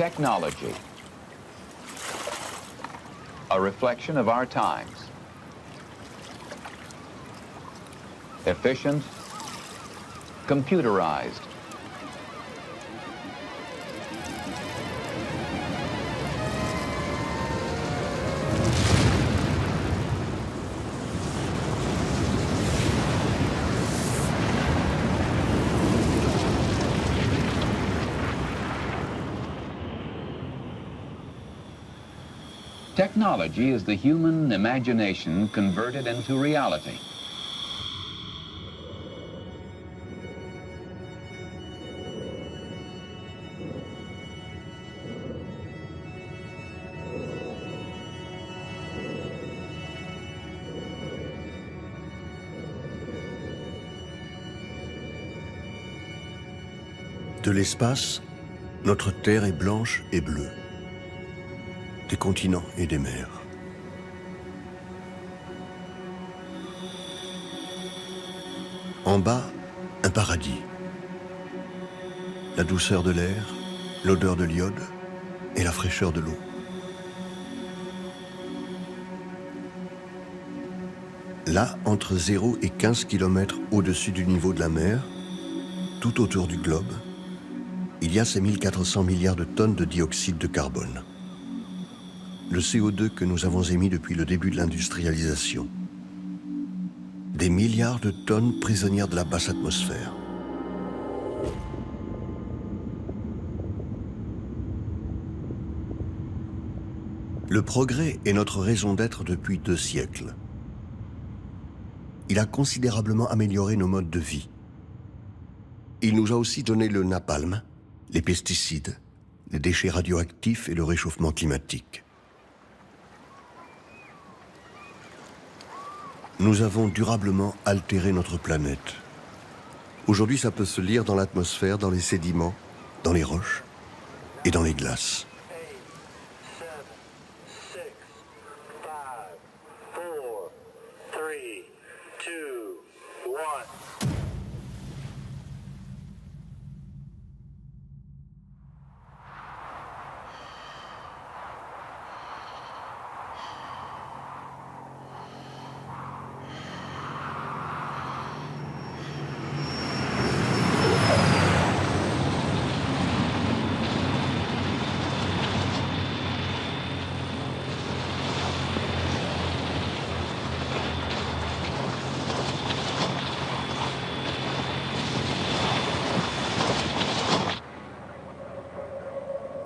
Technology, a reflection of our times. Efficient, computerized. Technology is the human imagination converted into reality. De l'espace, notre terre est blanche et bleue. Des continents et des mers. En bas, un paradis. La douceur de l'air, l'odeur de l'iode et la fraîcheur de l'eau. Là, entre 0 et 15 km au-dessus du niveau de la mer, tout autour du globe, il y a ces 1400 milliards de tonnes de dioxyde de carbone. Le CO2 que nous avons émis depuis le début de l'industrialisation. Des milliards de tonnes prisonnières de la basse atmosphère. Le progrès est notre raison d'être depuis 2 siècles. Il a considérablement amélioré nos modes de vie. Il nous a aussi donné le napalm, les pesticides, les déchets radioactifs et le réchauffement climatique. Nous avons durablement altéré notre planète. Aujourd'hui, ça peut se lire dans l'atmosphère, dans les sédiments, dans les roches et dans les glaces.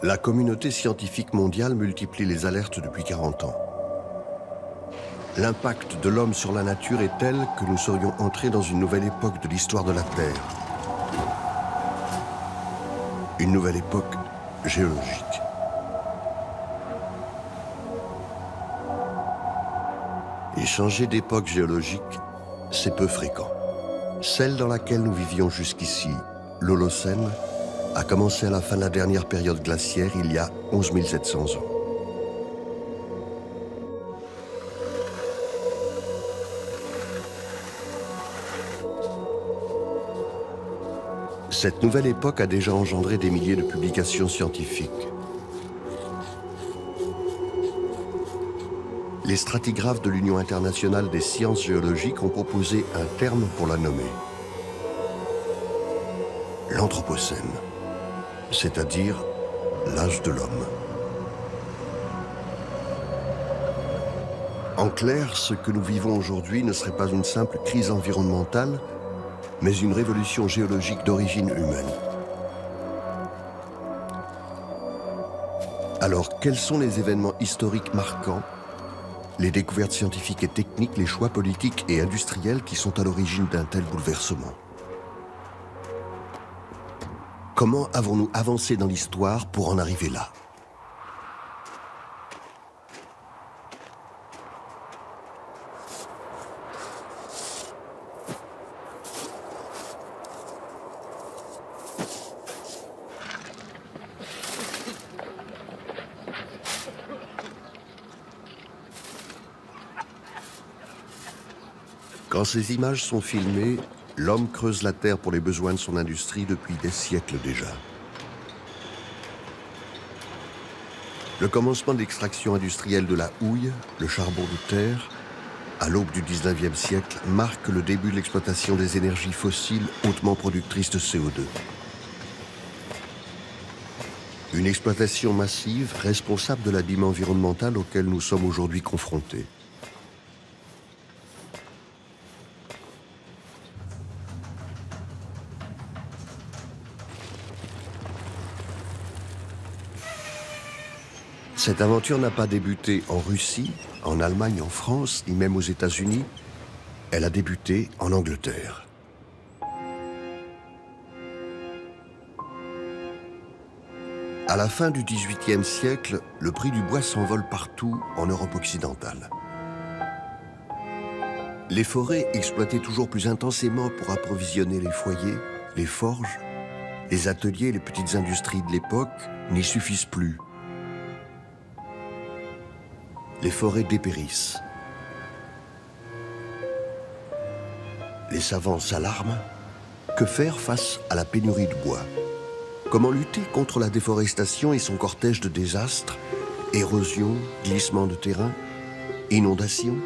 La communauté scientifique mondiale multiplie les alertes depuis 40 ans. L'impact de l'homme sur la nature est tel que nous serions entrés dans une nouvelle époque de l'histoire de la Terre. Une nouvelle époque géologique. Et changer d'époque géologique, c'est peu fréquent. Celle dans laquelle nous vivions jusqu'ici, l'Holocène, a commencé à la fin de la dernière période glaciaire il y a 11 700 ans. Cette nouvelle époque a déjà engendré des milliers de publications scientifiques. Les stratigraphes de l'Union internationale des sciences géologiques ont proposé un terme pour la nommer. L'Anthropocène, c'est-à-dire l'âge de l'homme. En clair, ce que nous vivons aujourd'hui ne serait pas une simple crise environnementale, mais une révolution géologique d'origine humaine. Alors, quels sont les événements historiques marquants, les découvertes scientifiques et techniques, les choix politiques et industriels qui sont à l'origine d'un tel bouleversement? Comment avons-nous avancé dans l'histoire pour en arriver là? Quand ces images sont filmées, l'homme creuse la terre pour les besoins de son industrie depuis des siècles déjà. Le commencement de l'extraction industrielle de la houille, le charbon de terre, à l'aube du 19e siècle, marque le début de l'exploitation des énergies fossiles hautement productrices de CO2. Une exploitation massive responsable de l'abîme environnemental auquel nous sommes aujourd'hui confrontés. Cette aventure n'a pas débuté en Russie, en Allemagne, en France, ni même aux États-Unis. Elle a débuté en Angleterre. À la fin du XVIIIe siècle, le prix du bois s'envole partout en Europe occidentale. Les forêts, exploitées toujours plus intensément pour approvisionner les foyers, les forges, les ateliers et les petites industries de l'époque, n'y suffisent plus. Les forêts dépérissent. Les savants s'alarment. Que faire face à la pénurie de bois? Comment lutter contre la déforestation et son cortège de désastres, érosion, glissement de terrain, inondations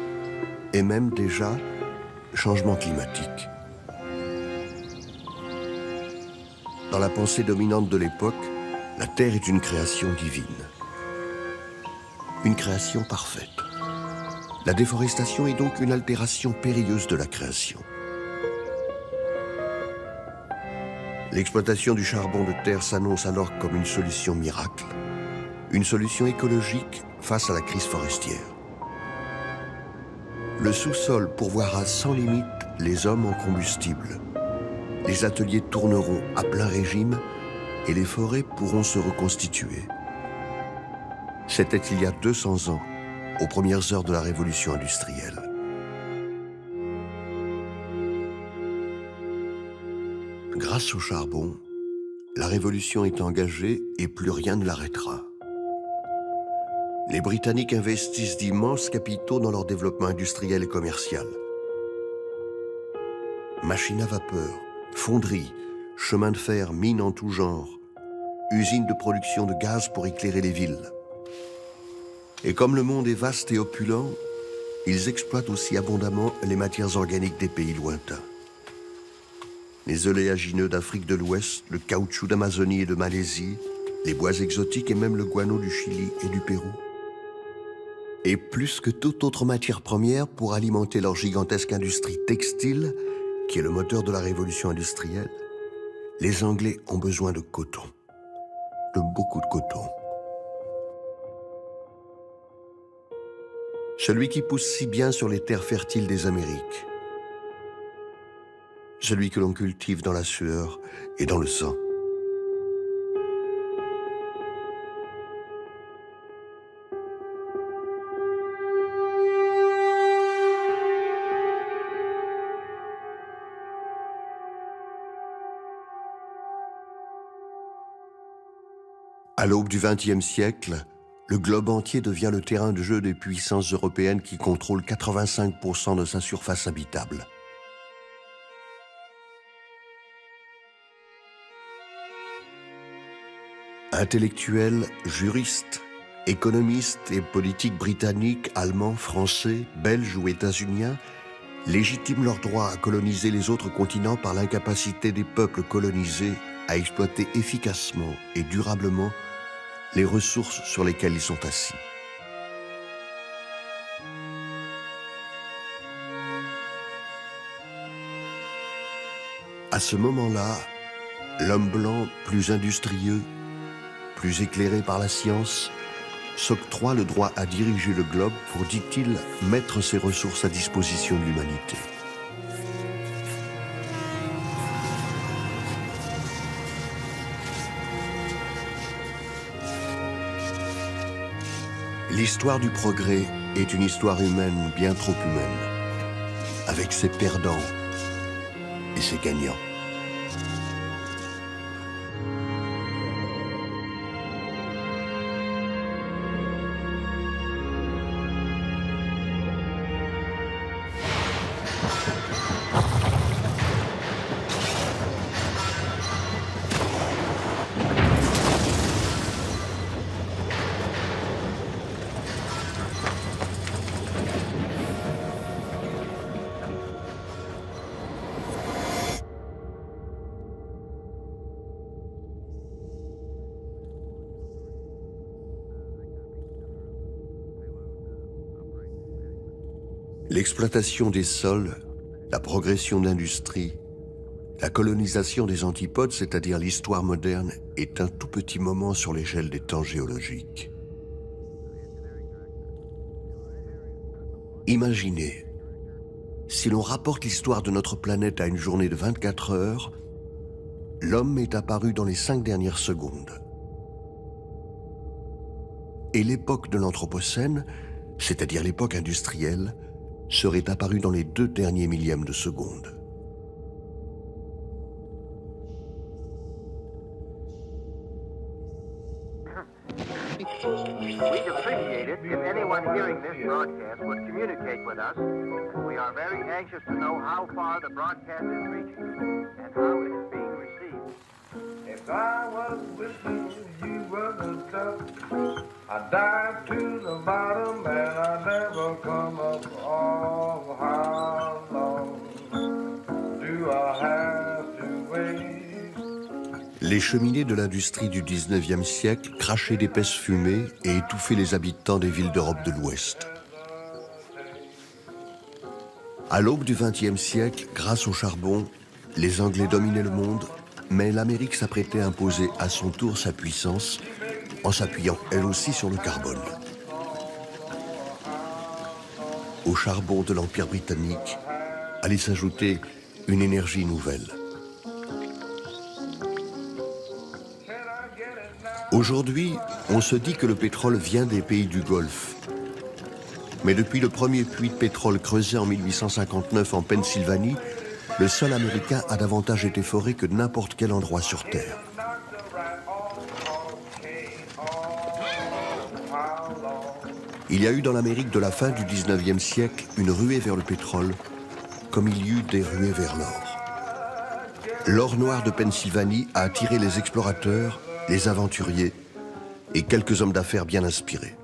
et même déjà changement climatique? Dans la pensée dominante de l'époque, la Terre est une création divine. Une création parfaite. La déforestation est donc une altération périlleuse de la création. L'exploitation du charbon de terre s'annonce alors comme une solution miracle, une solution écologique face à la crise forestière. Le sous-sol pourvoira sans limite les hommes en combustible. Les ateliers tourneront à plein régime et les forêts pourront se reconstituer. C'était il y a 200 ans, aux premières heures de la révolution industrielle. Grâce au charbon, la révolution est engagée et plus rien ne l'arrêtera. Les Britanniques investissent d'immenses capitaux dans leur développement industriel et commercial. Machines à vapeur, fonderies, chemins de fer, mines en tout genre, usines de production de gaz pour éclairer les villes. Et comme le monde est vaste et opulent, ils exploitent aussi abondamment les matières organiques des pays lointains. Les oléagineux d'Afrique de l'Ouest, le caoutchouc d'Amazonie et de Malaisie, les bois exotiques et même le guano du Chili et du Pérou. Et plus que toute autre matière première pour alimenter leur gigantesque industrie textile, qui est le moteur de la révolution industrielle, les Anglais ont besoin de coton, de beaucoup de coton. Celui qui pousse si bien sur les terres fertiles des Amériques. Celui que l'on cultive dans la sueur et dans le sang. À l'aube du XXe siècle, le globe entier devient le terrain de jeu des puissances européennes qui contrôlent 85% de sa surface habitable. Intellectuels, juristes, économistes et politiques britanniques, allemands, français, belges ou états-uniens légitiment leur droit à coloniser les autres continents par l'incapacité des peuples colonisés à exploiter efficacement et durablement les ressources sur lesquelles ils sont assis. À ce moment-là, l'homme blanc, plus industrieux, plus éclairé par la science, s'octroie le droit à diriger le globe pour, dit-il, mettre ses ressources à disposition de l'humanité. L'histoire du progrès est une histoire humaine bien trop humaine, avec ses perdants et ses gagnants. L'exploitation des sols, la progression de l'industrie, la colonisation des antipodes, c'est-à-dire l'histoire moderne, est un tout petit moment sur l'échelle des temps géologiques. Imaginez, si l'on rapporte l'histoire de notre planète à une journée de 24 heures, l'homme est apparu dans les 5 dernières secondes. Et l'époque de l'Anthropocène, c'est-à-dire l'époque industrielle, serait apparue dans les 2 derniers millièmes de seconde. We'd appreciate it if anyone hearing this broadcast would communicate with us, as we are very anxious to know how far the broadcast is reaching and how it is being received. If I was with you, you were the top. I dive to the bottom and I never come up. Oh, how long do I have to wait? Les cheminées de l'industrie du 19e siècle crachaient d'épaisses fumées et étouffaient les habitants des villes d'Europe de l'Ouest. À l'aube du 20e siècle, grâce au charbon, les Anglais dominaient le monde, mais l'Amérique s'apprêtait à imposer à son tour sa puissance en s'appuyant elle aussi sur le carbone. Au charbon de l'Empire britannique allait s'ajouter une énergie nouvelle. Aujourd'hui, on se dit que le pétrole vient des pays du Golfe. Mais depuis le premier puits de pétrole creusé en 1859 en Pennsylvanie, le sol américain a davantage été foré que n'importe quel endroit sur Terre. Il y a eu dans l'Amérique de la fin du 19e siècle une ruée vers le pétrole, comme il y eut des ruées vers l'or. L'or noir de Pennsylvanie a attiré les explorateurs, les aventuriers et quelques hommes d'affaires bien inspirés.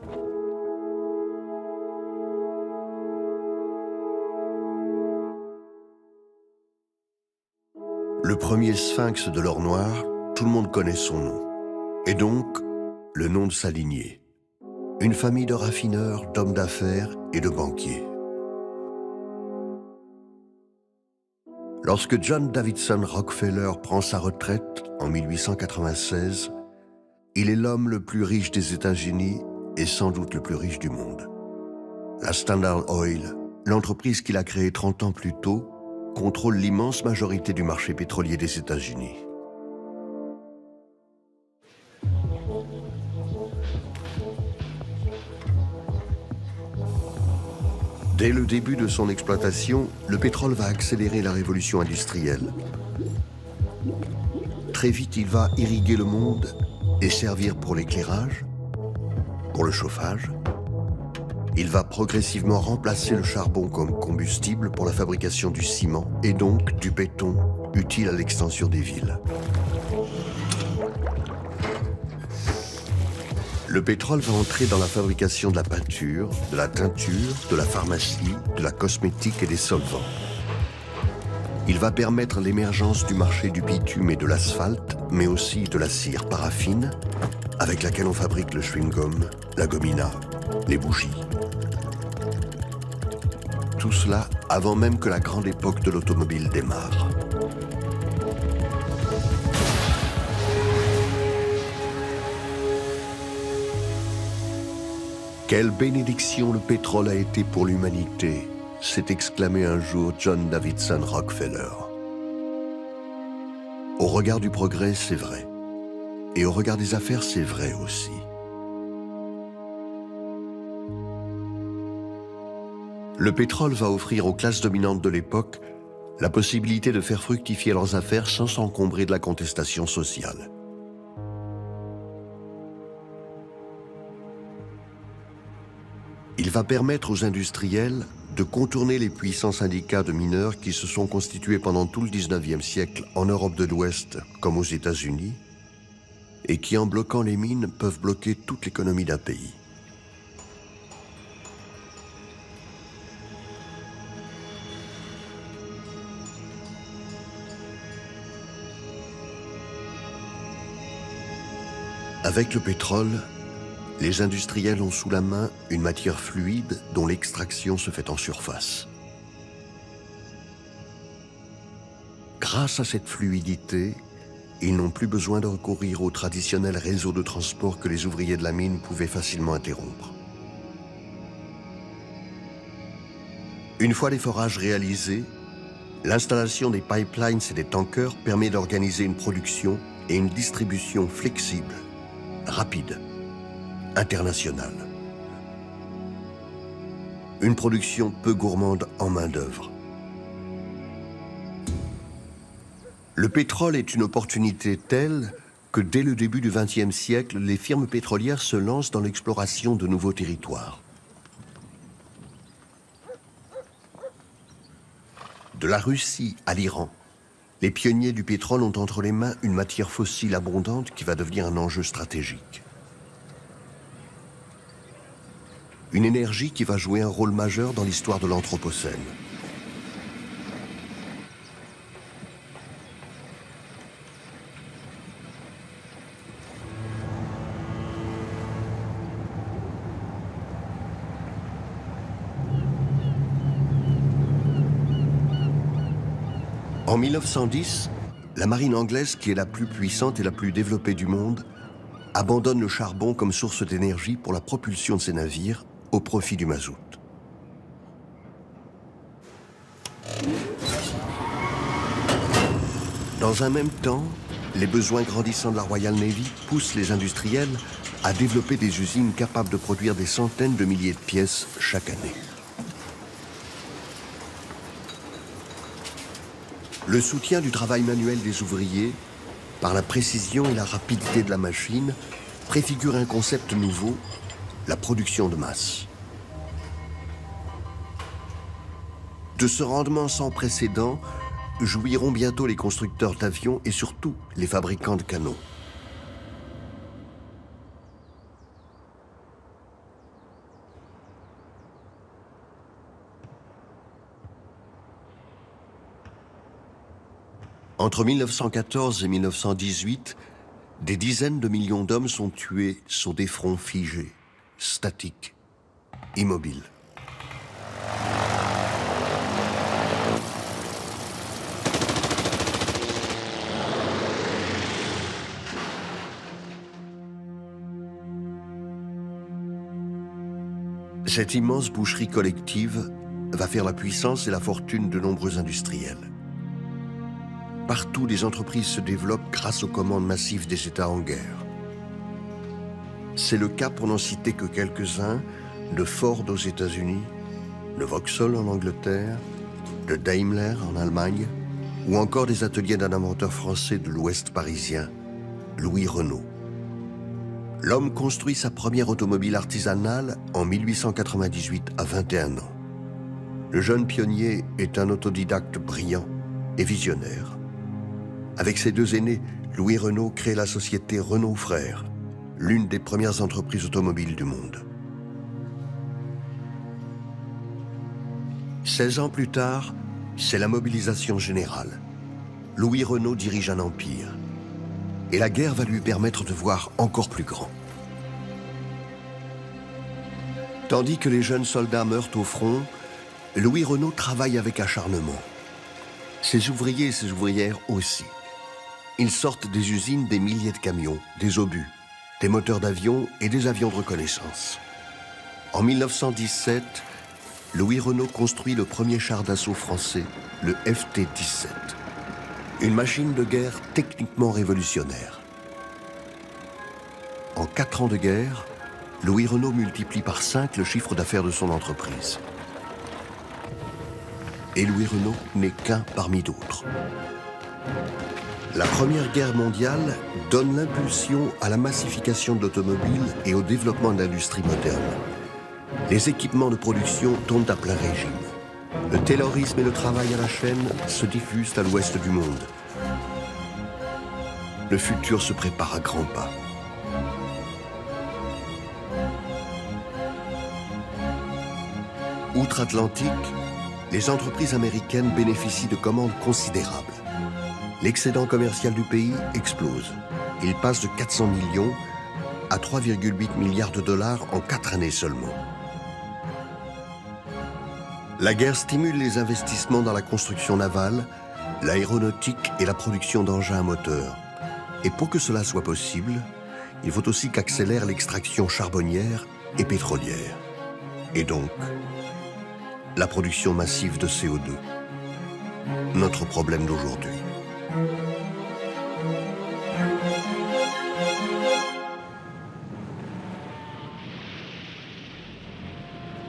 Le premier sphinx de l'or noir, tout le monde connaît son nom, et donc le nom de sa lignée. Une famille de raffineurs, d'hommes d'affaires et de banquiers. Lorsque John Davidson Rockefeller prend sa retraite en 1896, il est l'homme le plus riche des États-Unis et sans doute le plus riche du monde. La Standard Oil, l'entreprise qu'il a créée 30 ans plus tôt, contrôle l'immense majorité du marché pétrolier des États-Unis. Dès le début de son exploitation, le pétrole va accélérer la révolution industrielle. Très vite, il va irriguer le monde et servir pour l'éclairage, pour le chauffage. Il va progressivement remplacer le charbon comme combustible pour la fabrication du ciment et donc du béton utile à l'extension des villes. Le pétrole va entrer dans la fabrication de la peinture, de la teinture, de la pharmacie, de la cosmétique et des solvants. Il va permettre l'émergence du marché du bitume et de l'asphalte, mais aussi de la cire paraffine, avec laquelle on fabrique le chewing-gum, la gomina, les bougies. Tout cela avant même que la grande époque de l'automobile démarre. Quelle bénédiction le pétrole a été pour l'humanité, s'est exclamé un jour John Davidson Rockefeller. Au regard du progrès, c'est vrai. Et au regard des affaires, c'est vrai aussi. Le pétrole va offrir aux classes dominantes de l'époque la possibilité de faire fructifier leurs affaires sans s'encombrer de la contestation sociale. Il va permettre aux industriels de contourner les puissants syndicats de mineurs qui se sont constitués pendant tout le 19e siècle en Europe de l'Ouest comme aux États-Unis et qui, en bloquant les mines, peuvent bloquer toute l'économie d'un pays. Avec le pétrole, Les industriels ont sous la main une matière fluide dont l'extraction se fait en surface. Grâce à cette fluidité, ils n'ont plus besoin de recourir au traditionnel réseau de transport que les ouvriers de la mine pouvaient facilement interrompre. Une fois les forages réalisés, l'installation des pipelines et des tankers permet d'organiser une production et une distribution flexible, rapide, internationale. Une production peu gourmande en main-d'œuvre. Le pétrole est une opportunité telle que dès le début du XXe siècle, les firmes pétrolières se lancent dans l'exploration de nouveaux territoires. De la Russie à l'Iran, les pionniers du pétrole ont entre les mains une matière fossile abondante qui va devenir un enjeu stratégique. Une énergie qui va jouer un rôle majeur dans l'histoire de l'Anthropocène. En 1910, la marine anglaise, qui est la plus puissante et la plus développée du monde, abandonne le charbon comme source d'énergie pour la propulsion de ses navires au profit du mazout. Dans un même temps, les besoins grandissants de la Royal Navy poussent les industriels à développer des usines capables de produire des centaines de milliers de pièces chaque année. Le soutien du travail manuel des ouvriers, par la précision et la rapidité de la machine, préfigure un concept nouveau, la production de masse. De ce rendement sans précédent, jouiront bientôt les constructeurs d'avions et surtout les fabricants de canons. Entre 1914 et 1918, des dizaines de millions d'hommes sont tués sur des fronts figés, statiques, immobiles. Cette immense boucherie collective va faire la puissance et la fortune de nombreux industriels. Partout, des entreprises se développent grâce aux commandes massives des États en guerre. C'est le cas, pour n'en citer que quelques-uns, de Ford aux États-Unis, de Vauxhall en Angleterre, de Daimler en Allemagne, ou encore des ateliers d'un inventeur français de l'Ouest parisien, Louis Renault. L'homme construit sa première automobile artisanale en 1898 à 21 ans. Le jeune pionnier est un autodidacte brillant et visionnaire. Avec ses deux aînés, Louis Renault crée la société Renault Frères, l'une des premières entreprises automobiles du monde. 16 ans plus tard, c'est la mobilisation générale. Louis Renault dirige un empire. Et la guerre va lui permettre de voir encore plus grand. Tandis que les jeunes soldats meurent au front, Louis Renault travaille avec acharnement. Ses ouvriers et ses ouvrières aussi. Ils sortent des usines des milliers de camions, des obus, des moteurs d'avion et des avions de reconnaissance. En 1917, Louis Renault construit le premier char d'assaut français, le FT-17. Une machine de guerre techniquement révolutionnaire. En 4 ans de guerre, Louis Renault multiplie par 5 le chiffre d'affaires de son entreprise. Et Louis Renault n'est qu'un parmi d'autres. La Première Guerre mondiale donne l'impulsion à la massification de l'automobile et au développement de l'industrie moderne. Les équipements de production tournent à plein régime. Le taylorisme et le travail à la chaîne se diffusent à l'ouest du monde. Le futur se prépare à grands pas. Outre-Atlantique, les entreprises américaines bénéficient de commandes considérables. L'excédent commercial du pays explose. Il passe de 400 millions à 3,8 milliards de dollars en 4 années seulement. La guerre stimule les investissements dans la construction navale, l'aéronautique et la production d'engins à moteur. Et pour que cela soit possible, il faut aussi qu'accélère l'extraction charbonnière et pétrolière. Et donc, la production massive de CO2. Notre problème d'aujourd'hui.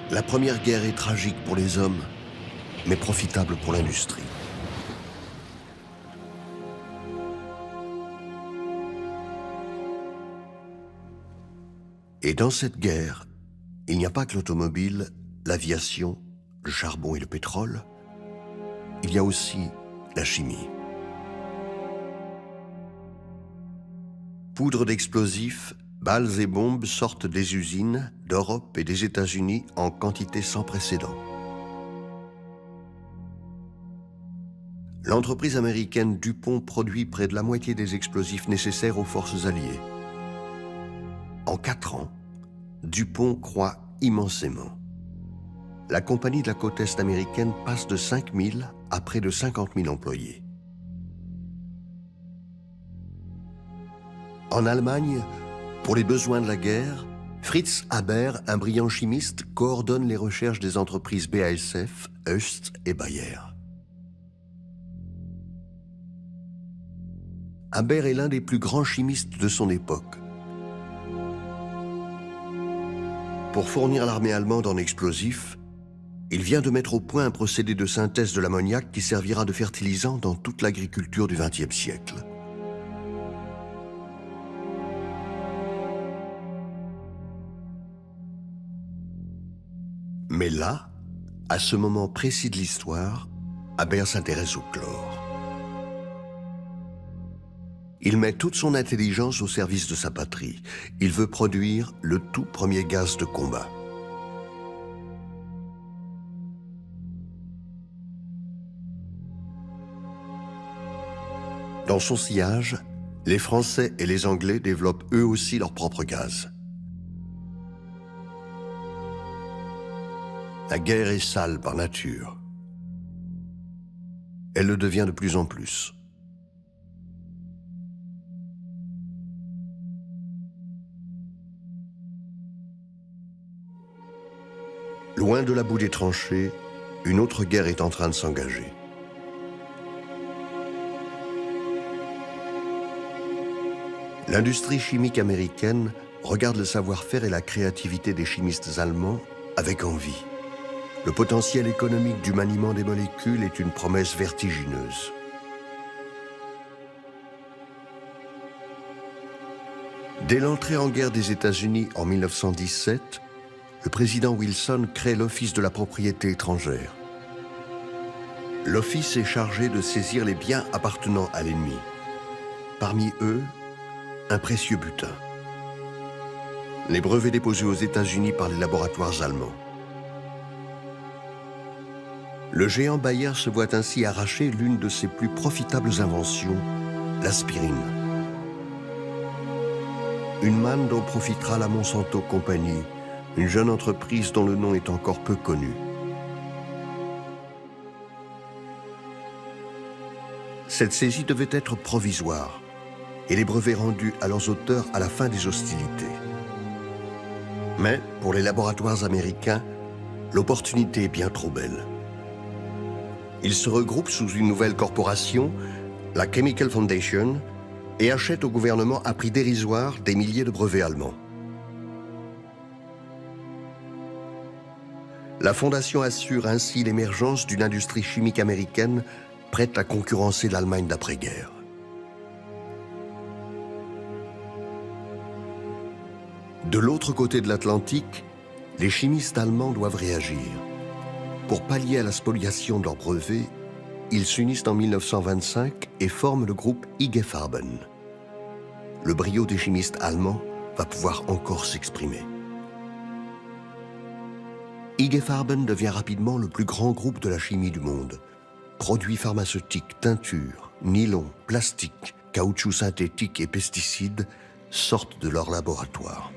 La Première Guerre est tragique pour les hommes, mais profitable pour l'industrie. Et dans cette guerre, il n'y a pas que l'automobile, l'aviation, le charbon et le pétrole. Il y a aussi la chimie. Poudre d'explosifs, balles et bombes sortent des usines d'Europe et des États-Unis en quantité sans précédent. L'entreprise américaine DuPont produit près de la moitié des explosifs nécessaires aux forces alliées. En 4 ans, DuPont croît immensément. La compagnie de la côte est américaine passe de 5 000 à près de 50 000 employés. En Allemagne, pour les besoins de la guerre, Fritz Haber, un brillant chimiste, coordonne les recherches des entreprises BASF, Hoechst et Bayer. Haber est l'un des plus grands chimistes de son époque. Pour fournir l'armée allemande en explosifs, il vient de mettre au point un procédé de synthèse de l'ammoniac qui servira de fertilisant dans toute l'agriculture du XXe siècle. Mais là, à ce moment précis de l'histoire, Haber s'intéresse au chlore. Il met toute son intelligence au service de sa patrie. Il veut produire le tout premier gaz de combat. Dans son sillage, les Français et les Anglais développent eux aussi leur propre gaz. La guerre est sale par nature. Elle le devient de plus en plus. Loin de la boue des tranchées, une autre guerre est en train de s'engager. L'industrie chimique américaine regarde le savoir-faire et la créativité des chimistes allemands avec envie. Le potentiel économique du maniement des molécules est une promesse vertigineuse. Dès l'entrée en guerre des États-Unis en 1917, le président Wilson crée l'Office de la propriété étrangère. L'Office est chargé de saisir les biens appartenant à l'ennemi. Parmi eux, un précieux butin. Les brevets déposés aux États-Unis par les laboratoires allemands. Le géant Bayer se voit ainsi arracher l'une de ses plus profitables inventions, l'aspirine. Une manne dont profitera la Monsanto Company, une jeune entreprise dont le nom est encore peu connu. Cette saisie devait être provisoire et les brevets rendus à leurs auteurs à la fin des hostilités. Mais pour les laboratoires américains, l'opportunité est bien trop belle. Ils se regroupent sous une nouvelle corporation, la Chemical Foundation, et achètent au gouvernement à prix dérisoire des milliers de brevets allemands. La fondation assure ainsi l'émergence d'une industrie chimique américaine prête à concurrencer l'Allemagne d'après-guerre. De l'autre côté de l'Atlantique, les chimistes allemands doivent réagir. Pour pallier à la spoliation de leurs brevets, ils s'unissent en 1925 et forment le groupe IG Farben. Le brio des chimistes allemands va pouvoir encore s'exprimer. IG Farben devient rapidement le plus grand groupe de la chimie du monde. Produits pharmaceutiques, teintures, nylon, plastique, caoutchouc synthétique et pesticides, sortent de leur laboratoire.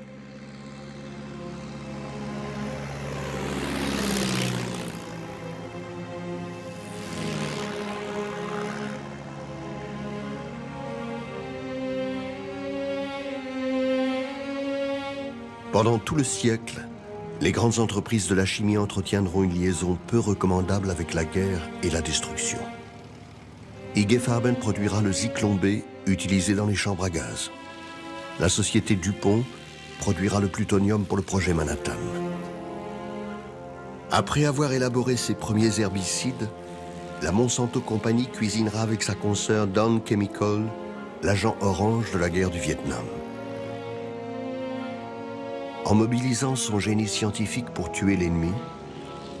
Pendant tout le siècle, les grandes entreprises de la chimie entretiendront une liaison peu recommandable avec la guerre et la destruction. IG Farben produira le Zyklon B utilisé dans les chambres à gaz. La société DuPont produira le plutonium pour le projet Manhattan. Après avoir élaboré ses premiers herbicides, la Monsanto Company cuisinera avec sa consoeur Dow Chemical l'agent orange de la guerre du Vietnam. En mobilisant son génie scientifique pour tuer l'ennemi,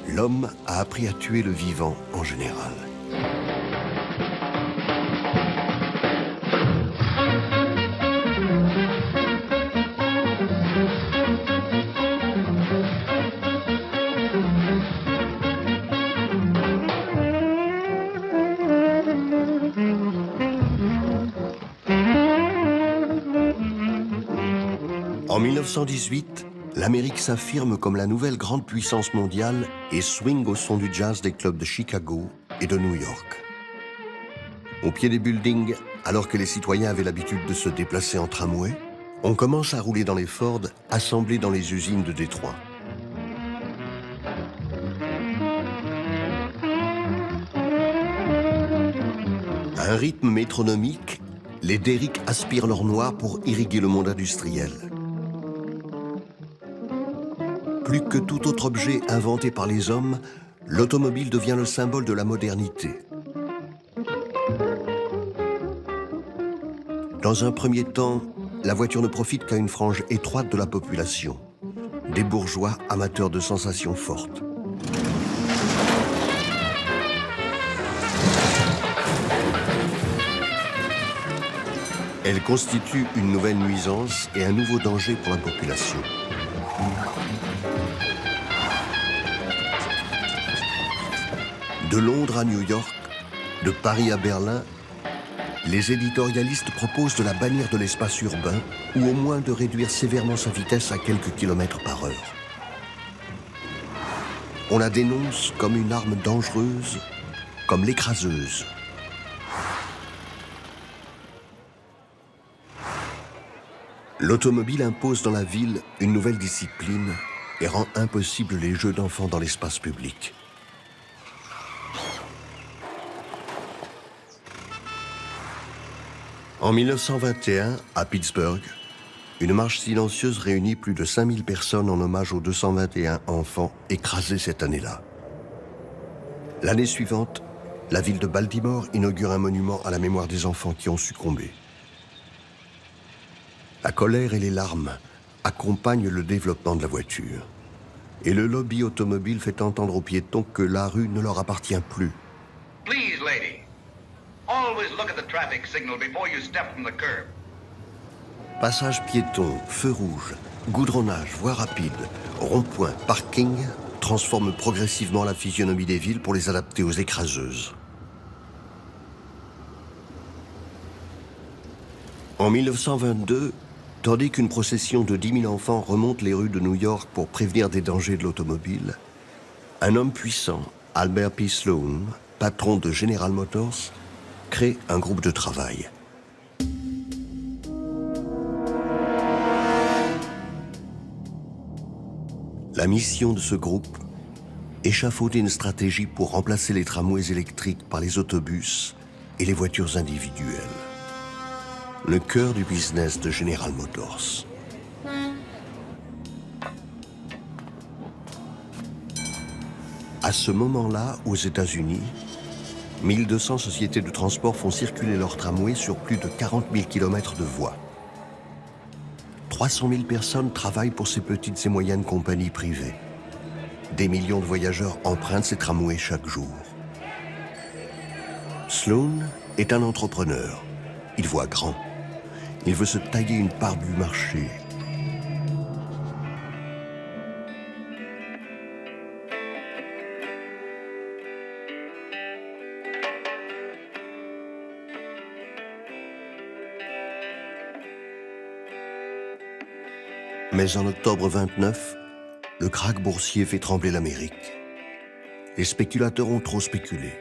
l'homme a appris à tuer le vivant en général. En 1918, l'Amérique s'affirme comme la nouvelle grande puissance mondiale et swing au son du jazz des clubs de Chicago et de New York. Au pied des buildings, alors que les citoyens avaient l'habitude de se déplacer en tramway, on commence à rouler dans les Ford assemblés dans les usines de Détroit. À un rythme métronomique, les Derrick aspirent leur noir pour irriguer le monde industriel. Plus que tout autre objet inventé par les hommes, l'automobile devient le symbole de la modernité. Dans un premier temps, la voiture ne profite qu'à une frange étroite de la population, des bourgeois amateurs de sensations fortes. Elle constitue une nouvelle nuisance et un nouveau danger pour la population. De Londres à New York, de Paris à Berlin, les éditorialistes proposent de la bannir de l'espace urbain ou au moins de réduire sévèrement sa vitesse à quelques kilomètres par heure. On la dénonce comme une arme dangereuse, comme l'écraseuse. L'automobile impose dans la ville une nouvelle discipline et rend impossible les jeux d'enfants dans l'espace public. En 1921, à Pittsburgh, une marche silencieuse réunit plus de 5000 personnes en hommage aux 221 enfants écrasés cette année-là. L'année suivante, la ville de Baltimore inaugure un monument à la mémoire des enfants qui ont succombé. La colère et les larmes accompagnent le développement de la voiture. Et le lobby automobile fait entendre aux piétons que la rue ne leur appartient plus. Please, lady. Always look at the traffic signal before you step from the curb. Passage piéton, feu rouge, goudronnage, voie rapide, rond-point, parking transforment progressivement la physionomie des villes pour les adapter aux écraseuses. En 1922, tandis qu'une procession de 10 000 enfants remonte les rues de New York pour prévenir des dangers de l'automobile, un homme puissant, Albert P. Sloan, patron de General Motors, crée un groupe de travail. La mission de ce groupe, échafauder une stratégie pour remplacer les tramways électriques par les autobus et les voitures individuelles. Le cœur du business de General Motors. À ce moment-là, aux États-Unis, 1200 sociétés de transport font circuler leurs tramways sur plus de 40 000 km de voies. 300 000 personnes travaillent pour ces petites et moyennes compagnies privées. Des millions de voyageurs empruntent ces tramways chaque jour. Sloan est un entrepreneur. Il voit grand. Il veut se tailler une part du marché. Mais en octobre 29, le krach boursier fait trembler l'Amérique. Les spéculateurs ont trop spéculé.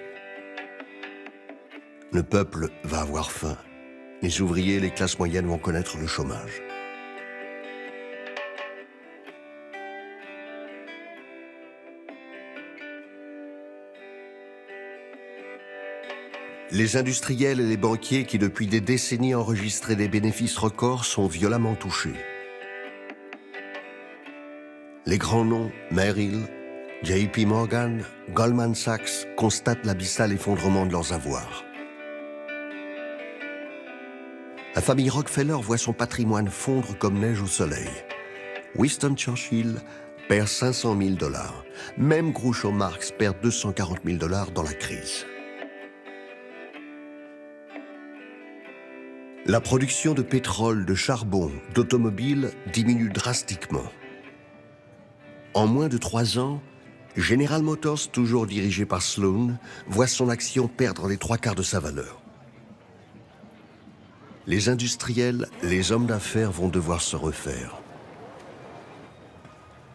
Le peuple va avoir faim. Les ouvriers et les classes moyennes vont connaître le chômage. Les industriels et les banquiers qui depuis des décennies enregistraient des bénéfices records sont violemment touchés. Les grands noms, Merrill, J.P. Morgan, Goldman Sachs, constatent l'abyssal effondrement de leurs avoirs. La famille Rockefeller voit son patrimoine fondre comme neige au soleil. Winston Churchill perd 500 000 $. Même Groucho Marx perd 240 000 $ dans la crise. La production de pétrole, de charbon, d'automobiles diminue drastiquement. En moins de 3 ans, General Motors, toujours dirigé par Sloan, voit son action perdre les 3/4 de sa valeur. Les industriels, les hommes d'affaires vont devoir se refaire.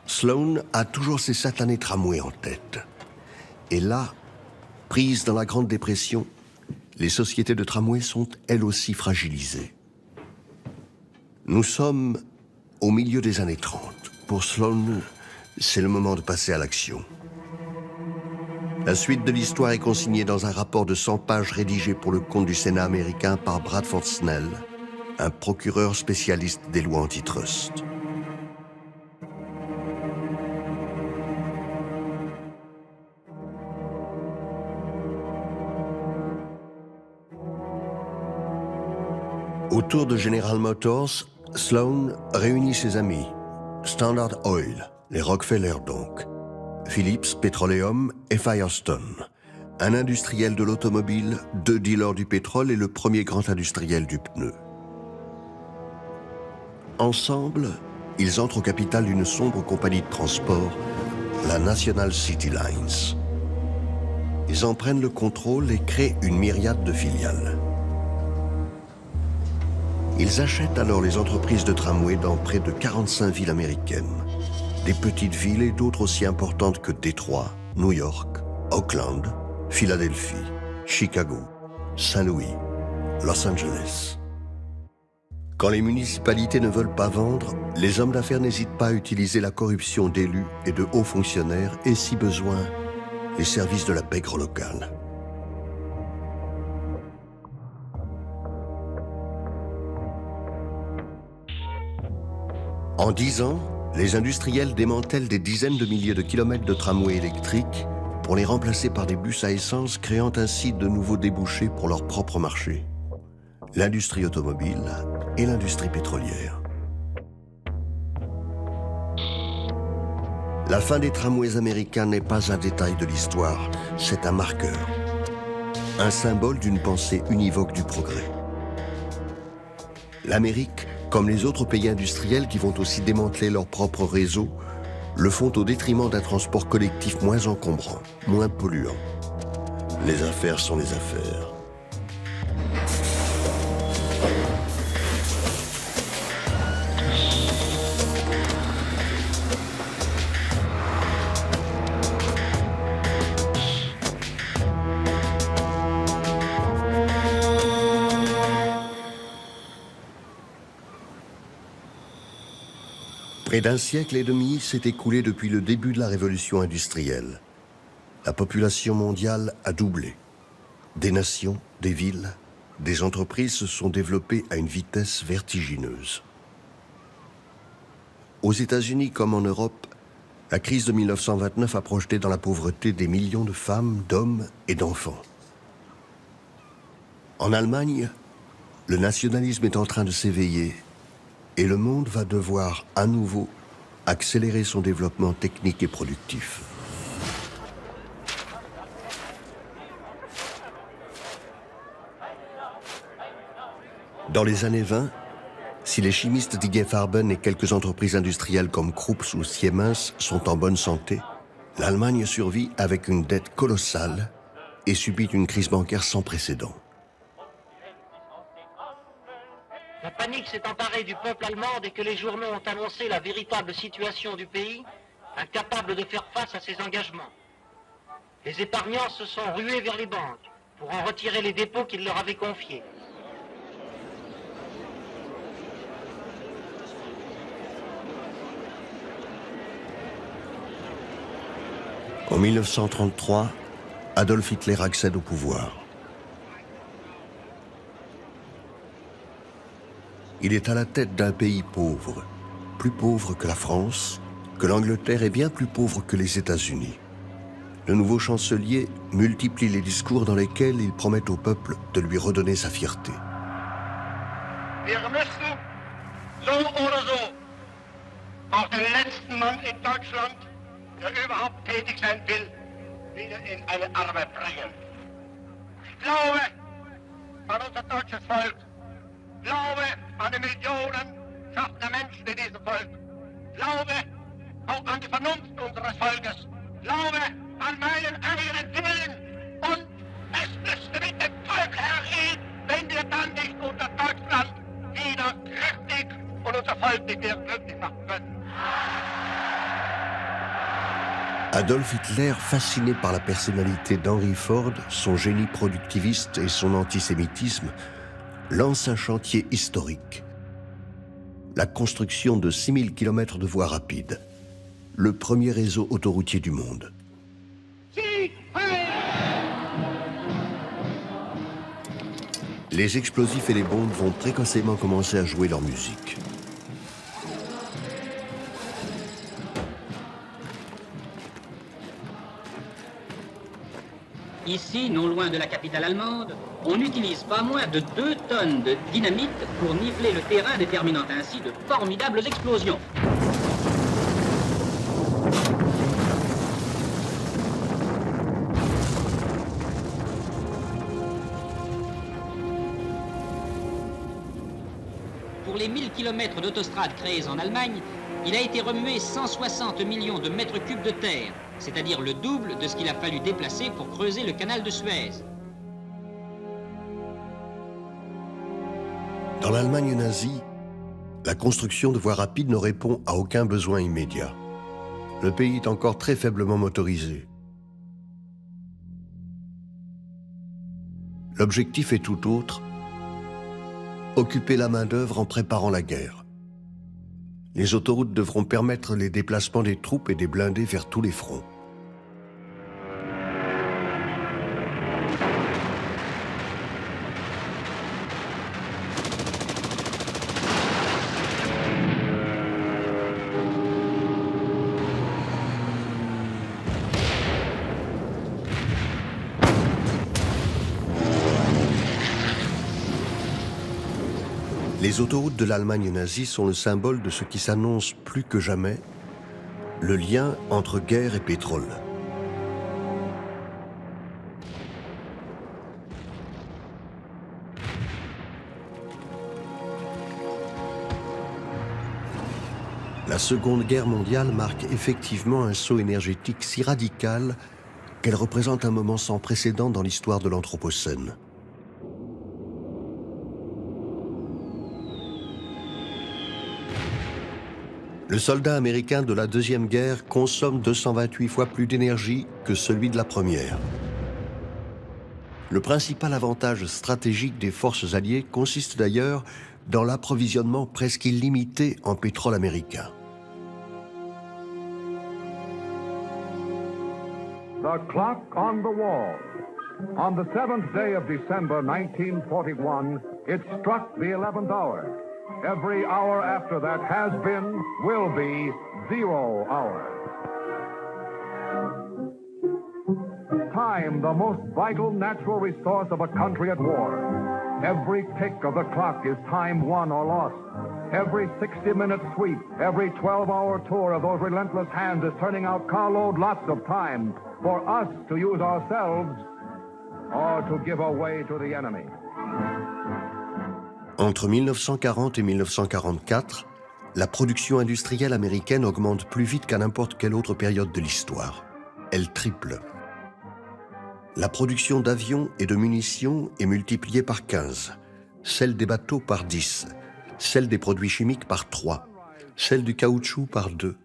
Sloan a toujours ses satanés tramways en tête. Et là, prises dans la Grande Dépression, les sociétés de tramway sont elles aussi fragilisées. Nous sommes au milieu des années 30. Pour Sloan, c'est le moment de passer à l'action. La suite de l'histoire est consignée dans un rapport de 100 pages rédigé pour le compte du Sénat américain par Bradford Snell, un procureur spécialiste des lois antitrust. Autour de General Motors, Sloan réunit ses amis. Standard Oil, les Rockefeller donc, Phillips Petroleum et Firestone, un industriel de l'automobile, 2 dealers du pétrole et le premier grand industriel du pneu. Ensemble, ils entrent au capital d'une sombre compagnie de transport, la National City Lines. Ils en prennent le contrôle et créent une myriade de filiales. Ils achètent alors les entreprises de tramway dans près de 45 villes américaines, des petites villes et d'autres aussi importantes que Détroit, New York, Oakland, Philadelphie, Chicago, Saint-Louis, Los Angeles. Quand les municipalités ne veulent pas vendre, les hommes d'affaires n'hésitent pas à utiliser la corruption d'élus et de hauts fonctionnaires et, si besoin, les services de la pègre locale. En 10 ans, les industriels démantèlent des dizaines de milliers de kilomètres de tramways électriques pour les remplacer par des bus à essence, créant ainsi de nouveaux débouchés pour leur propre marché, l'industrie automobile et l'industrie pétrolière. La fin des tramways américains n'est pas un détail de l'histoire, c'est un marqueur, un symbole d'une pensée univoque du progrès. L'Amérique, comme les autres pays industriels qui vont aussi démanteler leur propre réseau, le font au détriment d'un transport collectif moins encombrant, moins polluant. Les affaires sont les affaires. Près d'un siècle et demi s'est écoulé depuis le début de la révolution industrielle. La population mondiale a doublé. Des nations, des villes, des entreprises se sont développées à une vitesse vertigineuse. Aux États-Unis comme en Europe, la crise de 1929 a projeté dans la pauvreté des millions de femmes, d'hommes et d'enfants. En Allemagne, le nationalisme est en train de s'éveiller et le monde va devoir à nouveau accélérer son développement technique et productif. Dans les années 20, si les chimistes d'IG Farben et quelques entreprises industrielles comme Krupp ou Siemens sont en bonne santé, l'Allemagne survit avec une dette colossale et subit une crise bancaire sans précédent. La panique s'est emparée du peuple allemand dès que les journaux ont annoncé la véritable situation du pays, incapable de faire face à ses engagements. Les épargnants se sont rués vers les banques pour en retirer les dépôts qu'ils leur avaient confiés. En 1933, Adolf Hitler accède au pouvoir. Il est à la tête d'un pays pauvre, plus pauvre que la France, que l'Angleterre et bien plus pauvre que les États-Unis. Le nouveau chancelier multiplie les discours dans lesquels il promet au peuple de lui redonner sa fierté. Wir müssen, so oder so, auch den letzten Mann in Deutschland, der überhaupt tätig sein will, wieder in eine Arbeit bringen. Ich glaube an unser deutsches Volk, glaube an die Millionen schaffender Menschen in diesem Volk, glaube auch an die Vernunft unseres Volkes, glaube an meinen eigenen Willen und es müsste mit dem Teufel hergehen, wenn wir dann nicht unter Deutschland wieder kräftig und unser Volk nicht mehr glücklich machen können. Adolf Hitler, fasciné par la personnalité d'Henry Ford, son génie productiviste et son antisémitisme, lance un chantier historique. La construction de 6000 km de voies rapides, le premier réseau autoroutier du monde. Les explosifs et les bombes vont précocement commencer à jouer leur musique. Ici, non loin de la capitale allemande, on n'utilise pas moins de 2 tonnes de dynamite pour niveler le terrain, déterminant ainsi de formidables explosions. Pour les 1000 km d'autostrade créés en Allemagne, il a été remué 160 millions de mètres cubes de terre, c'est-à-dire le double de ce qu'il a fallu déplacer pour creuser le canal de Suez. Dans l'Allemagne nazie, la construction de voies rapides ne répond à aucun besoin immédiat. Le pays est encore très faiblement motorisé. L'objectif est tout autre: occuper la main-d'œuvre en préparant la guerre. Les autoroutes devront permettre les déplacements des troupes et des blindés vers tous les fronts. Les autoroutes de l'Allemagne nazie sont le symbole de ce qui s'annonce plus que jamais, le lien entre guerre et pétrole. La Seconde Guerre mondiale marque effectivement un saut énergétique si radical qu'elle représente un moment sans précédent dans l'histoire de l'Anthropocène. Le soldat américain de la Deuxième Guerre consomme 228 fois plus d'énergie que celui de la Première. Le principal avantage stratégique des forces alliées consiste d'ailleurs dans l'approvisionnement presque illimité en pétrole américain. The clock on the wall. On the 7th day of December 1941, it struck the 11th hour. Every hour after that has been, will be, 0 hour. Time, the most vital natural resource of a country at war. Every tick of the clock is time won or lost. Every 60-minute sweep, every 12-hour tour of those relentless hands is turning out carload lots of time for us to use ourselves or to give away to the enemy. Entre 1940 et 1944, la production industrielle américaine augmente plus vite qu'à n'importe quelle autre période de l'histoire. Elle triple. La production d'avions et de munitions est multipliée par 15, celle des bateaux par 10, celle des produits chimiques par 3, celle du caoutchouc par 2.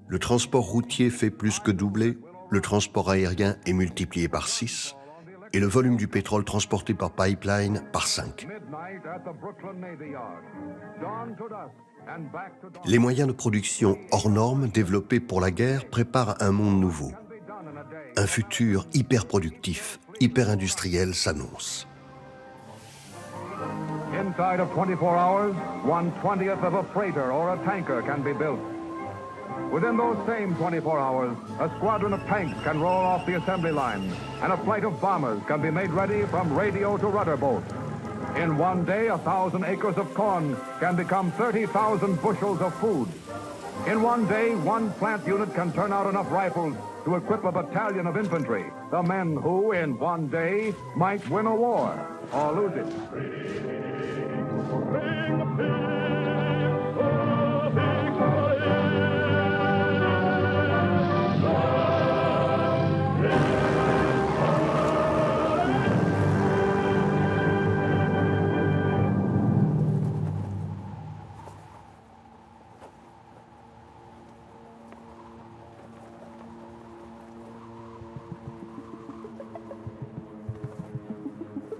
Le transport routier fait plus que doubler, le transport aérien est multiplié par 6, et le volume du pétrole transporté par pipeline par 5. Les moyens de production hors normes développés pour la guerre préparent un monde nouveau. Un futur hyper productif, hyper industriel s'annonce. Inside of 24 hours, 1/20th of a freighter or a tanker can be built. Within those same 24 hours, a squadron of tanks can roll off the assembly line, and a flight of bombers can be made ready from radio to rudder boat. In one day, 1,000 acres of corn can become 30,000 bushels of food. In one day, one plant unit can turn out enough rifles to equip a battalion of infantry, the men who, in one day, might win a war or lose it.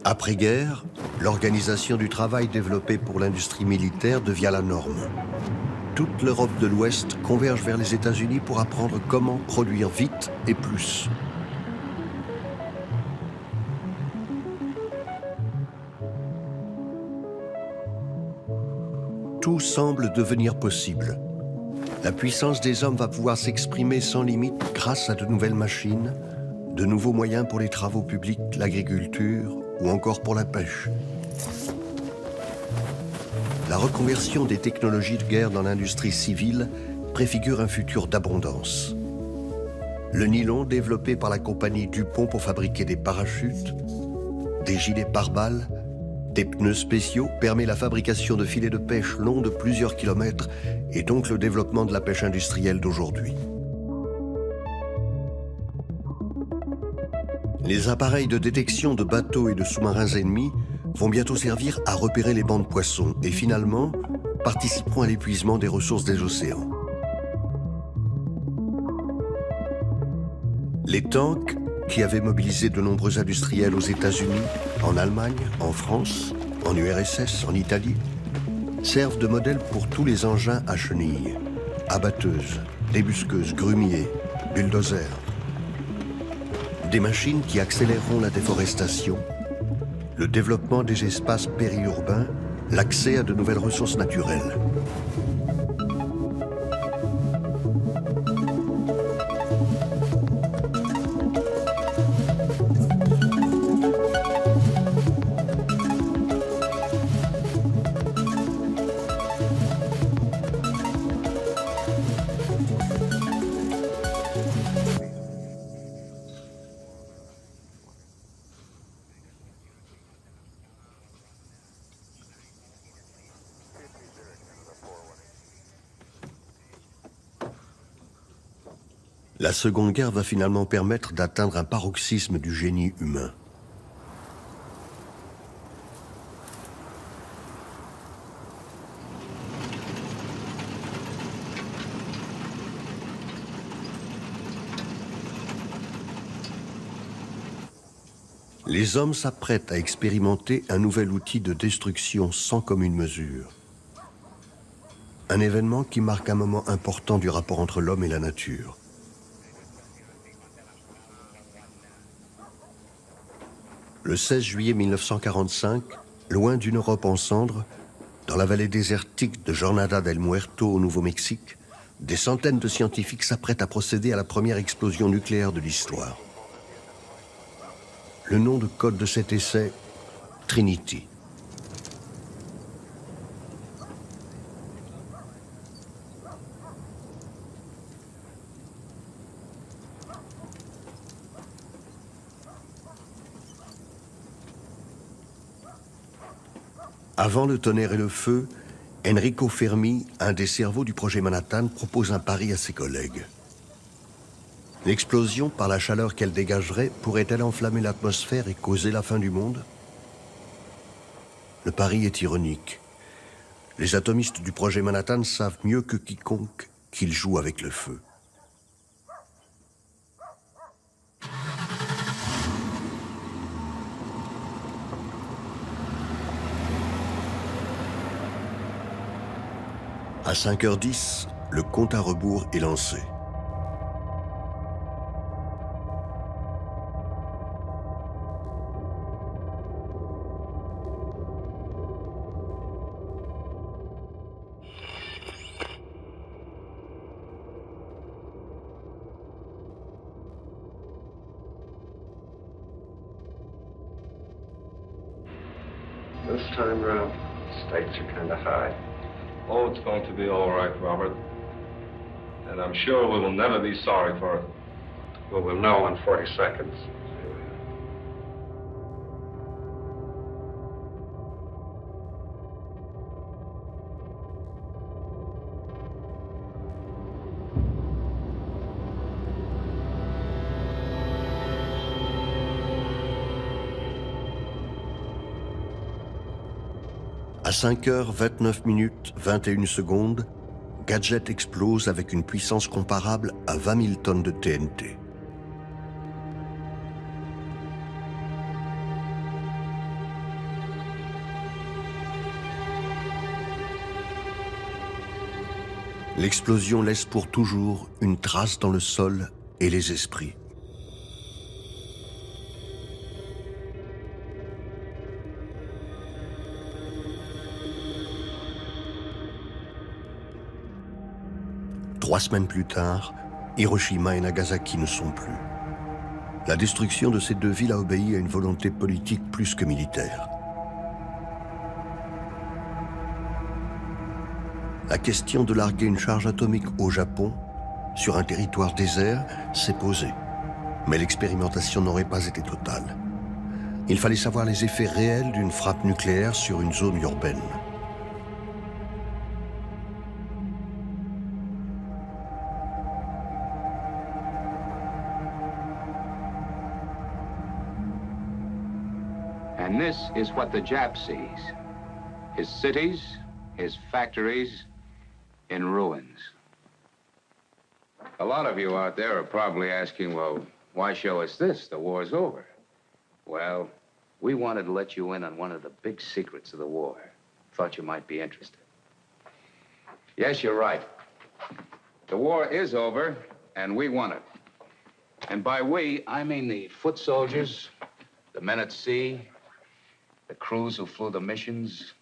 Après-guerre, l'organisation du travail développée pour l'industrie militaire devient la norme. Toute l'Europe de l'Ouest converge vers les États-Unis pour apprendre comment produire vite et plus. Tout semble devenir possible. La puissance des hommes va pouvoir s'exprimer sans limite grâce à de nouvelles machines, de nouveaux moyens pour les travaux publics, l'agriculture ou encore pour la pêche. La reconversion des technologies de guerre dans l'industrie civile préfigure un futur d'abondance. Le nylon développé par la compagnie DuPont pour fabriquer des parachutes, des gilets pare-balles, des pneus spéciaux permet la fabrication de filets de pêche longs de plusieurs kilomètres et donc le développement de la pêche industrielle d'aujourd'hui. Les appareils de détection de bateaux et de sous-marins ennemis vont bientôt servir à repérer les bancs de poissons et finalement participeront à l'épuisement des ressources des océans. Les tanks, qui avaient mobilisé de nombreux industriels aux États-Unis, en Allemagne, en France, en URSS, en Italie, servent de modèle pour tous les engins à chenilles, abatteuses, débusqueuses, grumiers, bulldozers. Des machines qui accéléreront la déforestation, le développement des espaces périurbains, l'accès à de nouvelles ressources naturelles. La Seconde Guerre va finalement permettre d'atteindre un paroxysme du génie humain. Les hommes s'apprêtent à expérimenter un nouvel outil de destruction sans commune mesure. Un événement qui marque un moment important du rapport entre l'homme et la nature. Le 16 juillet 1945, loin d'une Europe en cendres, dans la vallée désertique de Jornada del Muerto au Nouveau-Mexique, des centaines de scientifiques s'apprêtent à procéder à la première explosion nucléaire de l'histoire. Le nom de code de cet essai, Trinity. Avant le tonnerre et le feu, Enrico Fermi, un des cerveaux du projet Manhattan, propose un pari à ses collègues. L'explosion, par la chaleur qu'elle dégagerait, pourrait-elle enflammer l'atmosphère et causer la fin du monde? Le pari est ironique. Les atomistes du projet Manhattan savent mieux que quiconque qu'ils jouent avec le feu. À 5h10, le compte à rebours est lancé. This time round, stakes are kind of high. Oh, it's going to be all right, Robert. And I'm sure we will never be sorry for it. Well, we'll know in 40 seconds. À 5h29 21 secondes, Gadget explose avec une puissance comparable à 20 000 tonnes de TNT. L'explosion laisse pour toujours une trace dans le sol et les esprits. Trois semaines plus tard, Hiroshima et Nagasaki ne sont plus. La destruction de ces deux villes a obéi à une volonté politique plus que militaire. La question de larguer une charge atomique au Japon, sur un territoire désert, s'est posée. Mais l'expérimentation n'aurait pas été totale. Il fallait savoir les effets réels d'une frappe nucléaire sur une zone urbaine. And this is what the Jap sees. His cities, his factories, in ruins. A lot of you out there are probably asking, well, why show us this? The war's over. Well, we wanted to let you in on one of the big secrets of the war. Thought you might be interested. Yes, you're right. The war is over, and we won it. And by we, I mean the foot soldiers, the men at sea, the crews who flew the missions,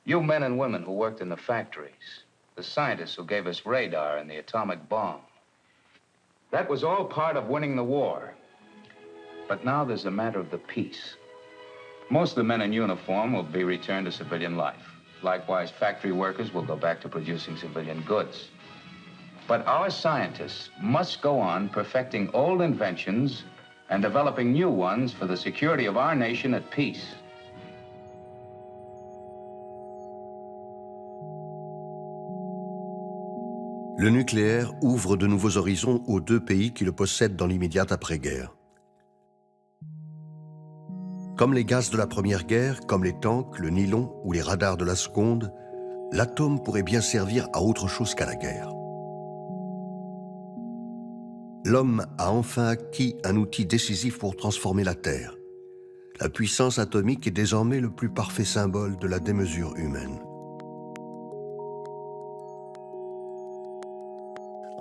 you men and women who worked in the factories, the scientists who gave us radar and the atomic bomb. That was all part of winning the war. But now there's a matter of the peace. Most of the men in uniform will be returned to civilian life. Likewise, factory workers will go back to producing civilian goods. But our scientists must go on perfecting old inventions and developing new ones for the security of our nation at peace. Le nucléaire ouvre de nouveaux horizons aux deux pays qui le possèdent dans l'immédiate après-guerre. Comme les gaz de la Première Guerre, comme les tanks, le nylon ou les radars de la Seconde, l'atome pourrait bien servir à autre chose qu'à la guerre. L'homme a enfin acquis un outil décisif pour transformer la Terre. La puissance atomique est désormais le plus parfait symbole de la démesure humaine.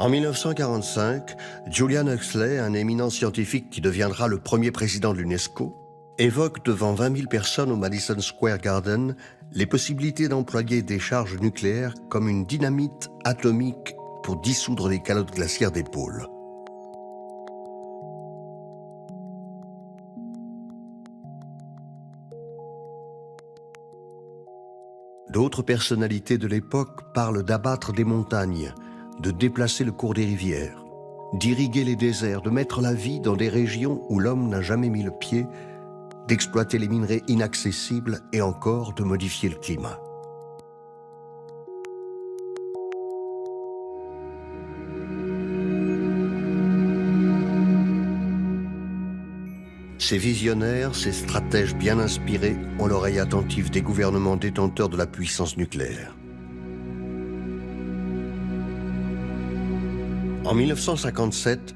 En 1945, Julian Huxley, un éminent scientifique qui deviendra le premier président de l'UNESCO, évoque devant 20 000 personnes au Madison Square Garden les possibilités d'employer des charges nucléaires comme une dynamite atomique pour dissoudre les calottes glaciaires des pôles. D'autres personnalités de l'époque parlent d'abattre des montagnes, de déplacer le cours des rivières, d'irriguer les déserts, de mettre la vie dans des régions où l'homme n'a jamais mis le pied, d'exploiter les minerais inaccessibles et encore de modifier le climat. Ces visionnaires, ces stratèges bien inspirés ont l'oreille attentive des gouvernements détenteurs de la puissance nucléaire. En 1957,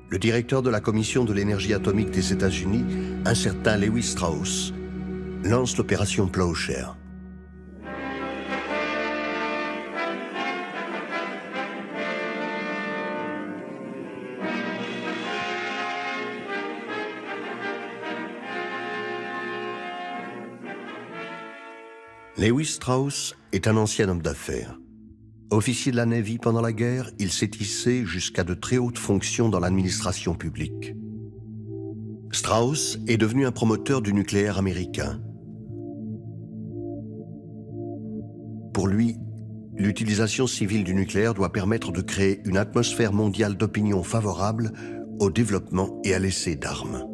le directeur de la Commission de l'énergie atomique des États-Unis, un certain Lewis Strauss, lance l'opération Plowshare. Lewis Strauss est un ancien homme d'affaires. Officier de la Navy pendant la guerre, il s'est hissé jusqu'à de très hautes fonctions dans l'administration publique. Strauss est devenu un promoteur du nucléaire américain. Pour lui, l'utilisation civile du nucléaire doit permettre de créer une atmosphère mondiale d'opinion favorable au développement et à l'essai d'armes.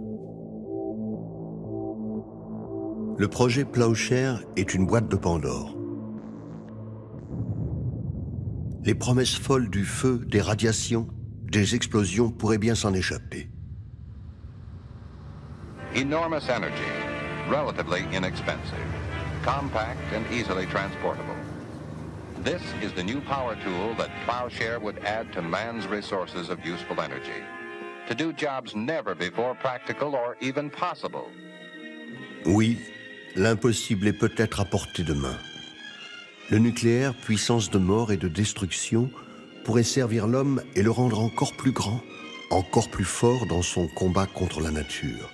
Le projet Plowshare est une boîte de Pandore. Les promesses folles du feu, des radiations, des explosions pourraient bien s'en échapper. Enormous energy, relatively inexpensive, compact and easily transportable. This is the new power tool that Plowshare would add to man's resources of useful energy, to do jobs never before practical or even possible. Oui, l'impossible est peut-être à portée de main. Le nucléaire, puissance de mort et de destruction, pourrait servir l'homme et le rendre encore plus grand, encore plus fort dans son combat contre la nature.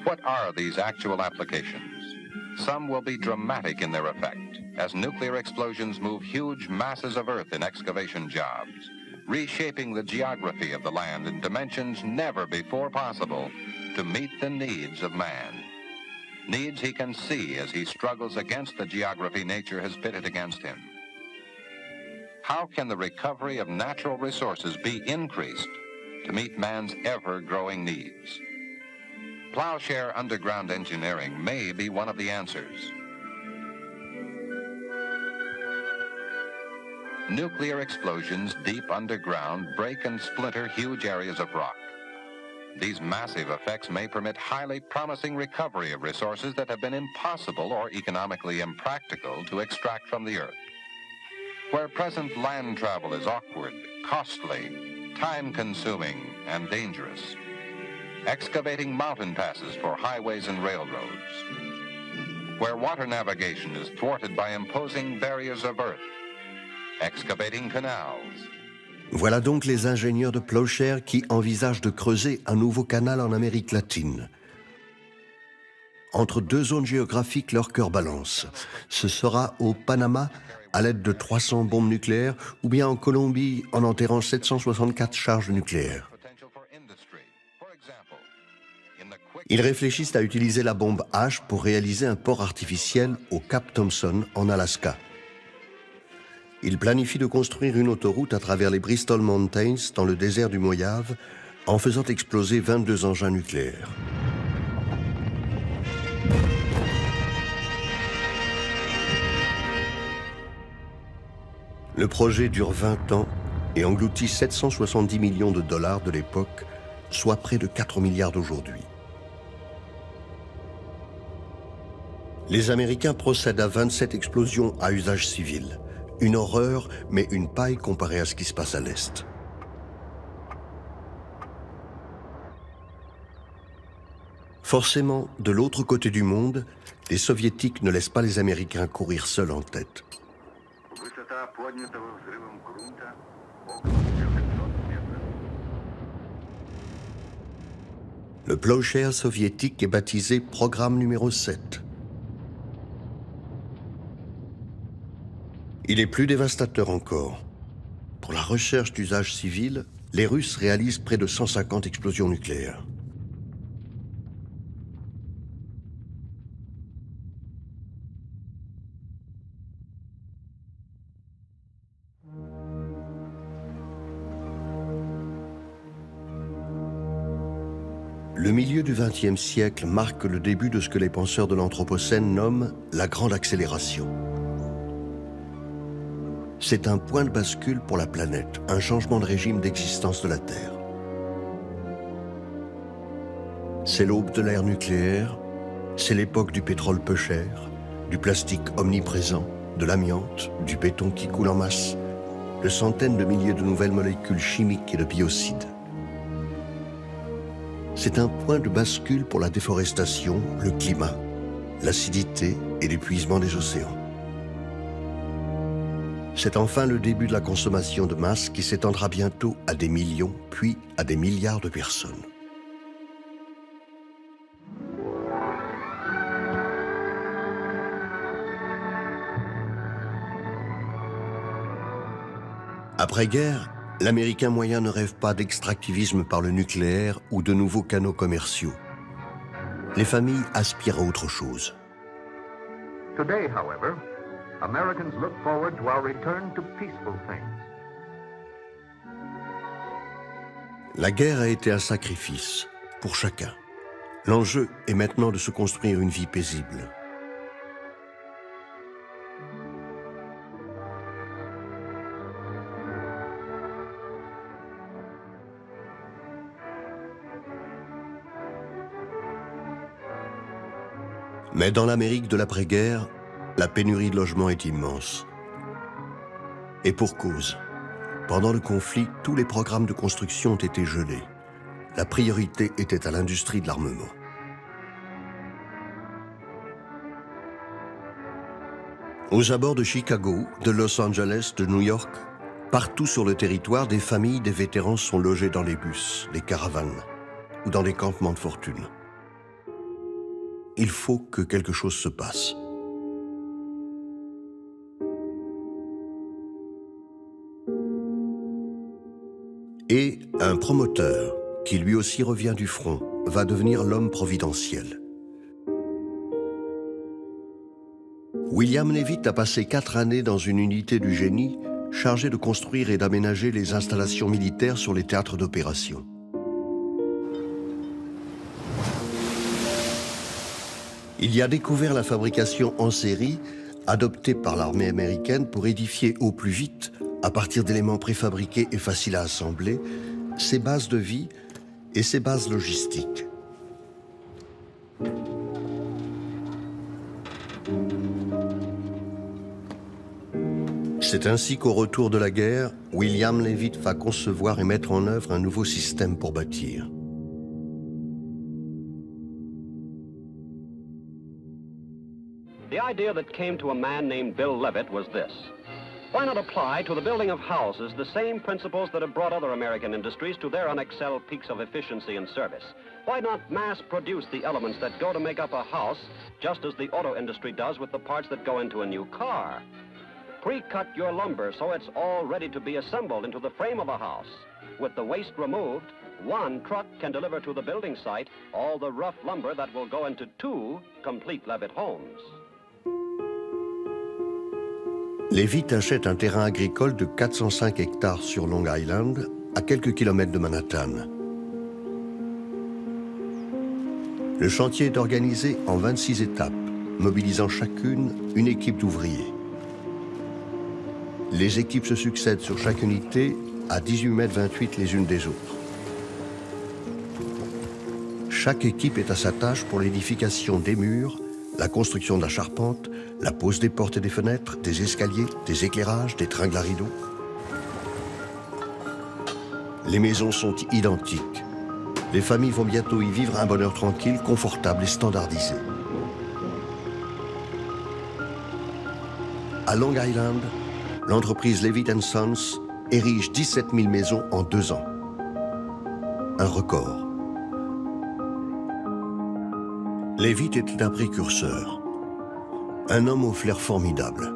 What are these actual applications? Some will be dramatic in their effect, as nuclear explosions move huge masses of earth in excavation jobs, reshaping the geography of the land in dimensions never before possible to meet the needs of man. Needs he can see as he struggles against the geography nature has pitted against him. How can the recovery of natural resources be increased to meet man's ever-growing needs? Plowshare underground engineering may be one of the answers. Nuclear explosions deep underground break and splinter huge areas of rock. These massive effects may permit highly promising recovery of resources that have been impossible or economically impractical to extract from the earth. Where present land travel is awkward, costly, time-consuming, and dangerous. Excavating mountain passes for highways and railroads. Where water navigation is thwarted by imposing barriers of earth. Excavating canals. Voilà donc les ingénieurs de Plowshare qui envisagent de creuser un nouveau canal en Amérique latine. Entre deux zones géographiques, leur cœur balance. Ce sera au Panama, à l'aide de 300 bombes nucléaires, ou bien en Colombie, en enterrant 764 charges nucléaires. Ils réfléchissent à utiliser la bombe H pour réaliser un port artificiel au Cap Thompson, en Alaska. Ils planifient de construire une autoroute à travers les Bristol Mountains, dans le désert du Mojave, en faisant exploser 22 engins nucléaires. Le projet dure 20 ans et engloutit 770 millions de dollars de l'époque, soit près de 4 milliards d'aujourd'hui. Les Américains procèdent à 27 explosions à usage civil. Une horreur, mais une paille comparée à ce qui se passe à l'Est. Forcément, de l'autre côté du monde, les Soviétiques ne laissent pas les Américains courir seuls en tête. Le Plowshare soviétique est baptisé Programme numéro 7. Il est plus dévastateur encore. Pour la recherche d'usage civil, les Russes réalisent près de 150 explosions nucléaires. Le milieu du XXe siècle marque le début de ce que les penseurs de l'Anthropocène nomment la grande accélération. C'est un point de bascule pour la planète, un changement de régime d'existence de la Terre. C'est l'aube de l'ère nucléaire, c'est l'époque du pétrole peu cher, du plastique omniprésent, de l'amiante, du béton qui coule en masse. de centaines de milliers de nouvelles molécules chimiques et de biocides. C'est un point de bascule pour la déforestation, le climat, l'acidité et l'épuisement des océans. C'est enfin le début de la consommation de masse qui s'étendra bientôt à des millions, puis à des milliards de personnes. Après-guerre, l'Américain moyen ne rêve pas d'extractivisme par le nucléaire ou de nouveaux canaux commerciaux. Les familles aspirent à autre chose. Today, however, Americans look forward to our return to peaceful things. La guerre a été un sacrifice pour chacun. L'enjeu est maintenant de se construire une vie paisible. Mais dans l'Amérique de l'après-guerre, la pénurie de logements est immense. Et pour cause. Pendant le conflit, tous les programmes de construction ont été gelés. La priorité était à l'industrie de l'armement. Aux abords de Chicago, de Los Angeles, de New York, partout sur le territoire, des familles des vétérans sont logées dans les bus, les caravanes ou dans des campements de fortune. Il faut que quelque chose se passe. Et un promoteur, qui lui aussi revient du front, va devenir l'homme providentiel. William Leavitt a passé 4 années dans une unité du génie chargée de construire et d'aménager les installations militaires sur les théâtres d'opération. Il y a découvert la fabrication en série, adoptée par l'armée américaine pour édifier au plus vite, à partir d'éléments préfabriqués et faciles à assembler, ses bases de vie et ses bases logistiques. C'est ainsi qu'au retour de la guerre, William Leavitt va concevoir et mettre en œuvre un nouveau système pour bâtir. The idea that came to a man named Bill Levitt was this. Why not apply to the building of houses the same principles that have brought other American industries to their unexcelled peaks of efficiency and service? Why not mass produce the elements that go to make up a house, just as the auto industry does with the parts that go into a new car? Pre-cut your lumber so it's all ready to be assembled into the frame of a house. With the waste removed, one truck can deliver to the building site all the rough lumber that will go into 2 complete Levitt homes. Leavitt achète un terrain agricole de 405 hectares sur Long Island, à quelques kilomètres de Manhattan. Le chantier est organisé en 26 étapes, mobilisant chacune une équipe d'ouvriers. Les équipes se succèdent sur chaque unité à 18,28 mètres les unes des autres. Chaque équipe est à sa tâche pour l'édification des murs, la construction de la charpente, la pose des portes et des fenêtres, des escaliers, des éclairages, des tringles à rideaux. Les maisons sont identiques. Les familles vont bientôt y vivre un bonheur tranquille, confortable et standardisé. À Long Island, l'entreprise Leavitt & Sons érige 17 000 maisons en 2 ans. Un record. Leavitt était un précurseur, un homme au flair formidable.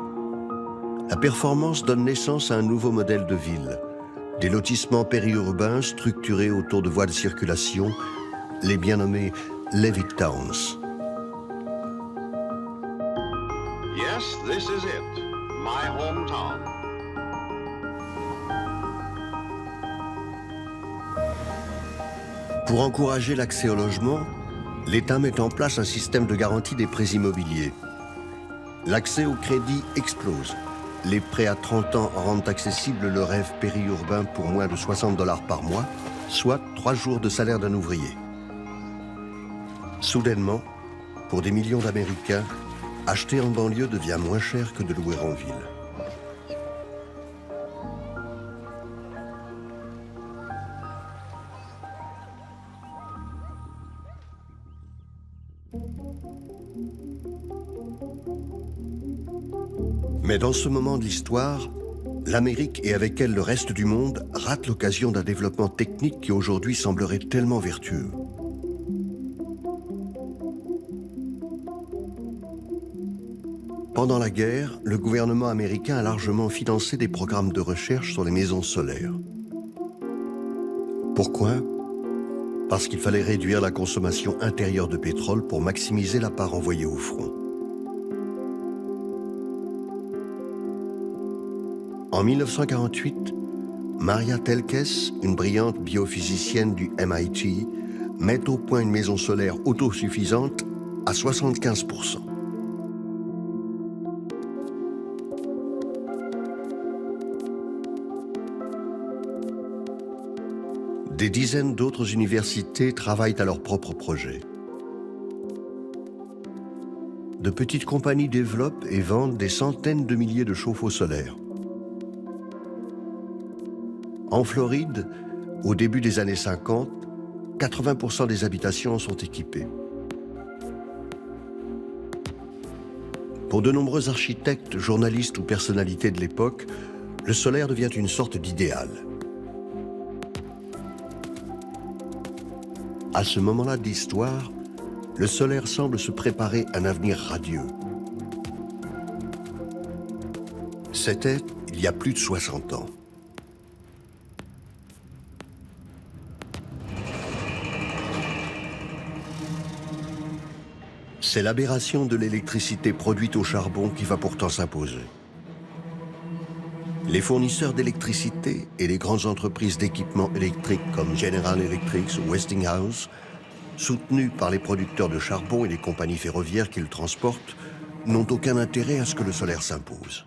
La performance donne naissance à un nouveau modèle de ville, des lotissements périurbains structurés autour de voies de circulation, les bien nommés Leavitt Towns. Yes, this is it, my hometown. Pour encourager l'accès au logement, l'État met en place un système de garantie des prêts immobiliers. L'accès au crédit explose. Les prêts à 30 ans rendent accessible le rêve périurbain pour moins de $60 par mois, soit 3 jours de salaire d'un ouvrier. Soudainement, pour des millions d'Américains, acheter en banlieue devient moins cher que de louer en ville. Mais dans ce moment de l'histoire, l'Amérique et avec elle le reste du monde ratent l'occasion d'un développement technique qui aujourd'hui semblerait tellement vertueux. Pendant la guerre, le gouvernement américain a largement financé des programmes de recherche sur les maisons solaires. Pourquoi? Parce qu'il fallait réduire la consommation intérieure de pétrole pour maximiser la part envoyée au front. En 1948, Maria Telkes, une brillante biophysicienne du MIT, met au point une maison solaire autosuffisante à 75%. Des dizaines d'autres universités travaillent à leurs propres projets. De petites compagnies développent et vendent des centaines de milliers de chauffe-eau solaires. En Floride, au début des années 50, 80% des habitations en sont équipées. Pour de nombreux architectes, journalistes ou personnalités de l'époque, le solaire devient une sorte d'idéal. À ce moment-là de l'histoire, le solaire semble se préparer un avenir radieux. C'était il y a plus de 60 ans. C'est l'aberration de l'électricité produite au charbon qui va pourtant s'imposer. Les fournisseurs d'électricité et les grandes entreprises d'équipements électriques comme General Electric ou Westinghouse, soutenus par les producteurs de charbon et les compagnies ferroviaires qui le transportent, n'ont aucun intérêt à ce que le solaire s'impose.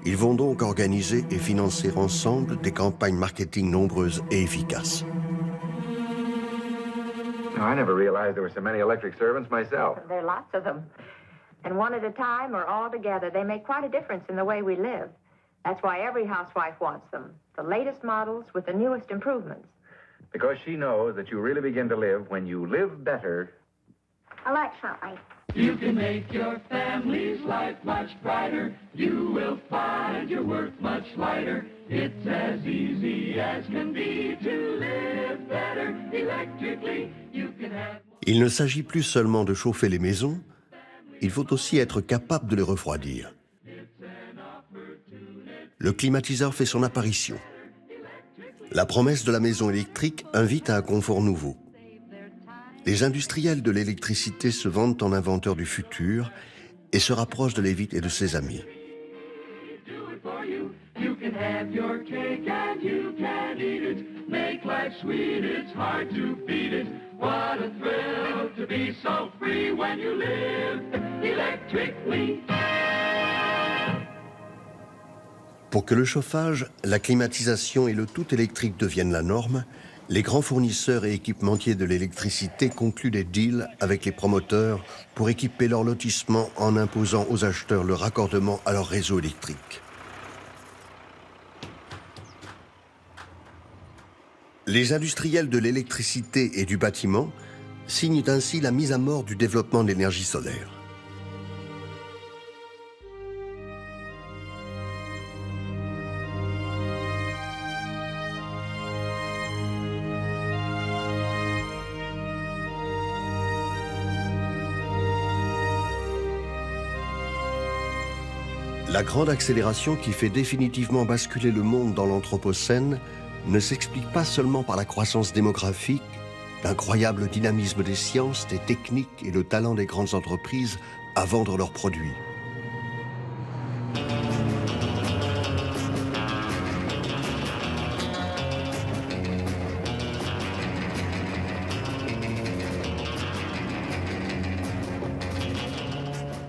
Ils vont donc organiser et financer ensemble des campagnes marketing nombreuses et efficaces. I never realized there were so many electric servants myself. There are lots of them. And one at a time or all together, they make quite a difference in the way we live. That's why every housewife wants them. The latest models with the newest improvements. Because she knows that you really begin to live when you live better. Electrically. You can make your family's life much brighter. You will find your work much lighter. It's as easy as can be to live better electrically. You can have... Il ne s'agit plus seulement de chauffer les maisons, il faut aussi être capable de les refroidir. Le climatiseur fait son apparition. La promesse de la maison électrique invite à un confort nouveau. Les industriels de l'électricité se vendent en inventeurs du futur et se rapprochent de Leavitt et de ses amis. You can have your cake and you can eat it. Make life sweet, it's hard to beat it. What a thrill to be so free when you live electrically. Pour que le chauffage, la climatisation et le tout électrique deviennent la norme, les grands fournisseurs et équipementiers de l'électricité concluent des deals avec les promoteurs pour équiper leurs lotissements en imposant aux acheteurs le raccordement à leur réseau électrique. Les industriels de l'électricité et du bâtiment signent ainsi la mise à mort du développement de l'énergie solaire. La grande accélération qui fait définitivement basculer le monde dans l'Anthropocène ne s'explique pas seulement par la croissance démographique, l'incroyable dynamisme des sciences, des techniques et le talent des grandes entreprises à vendre leurs produits.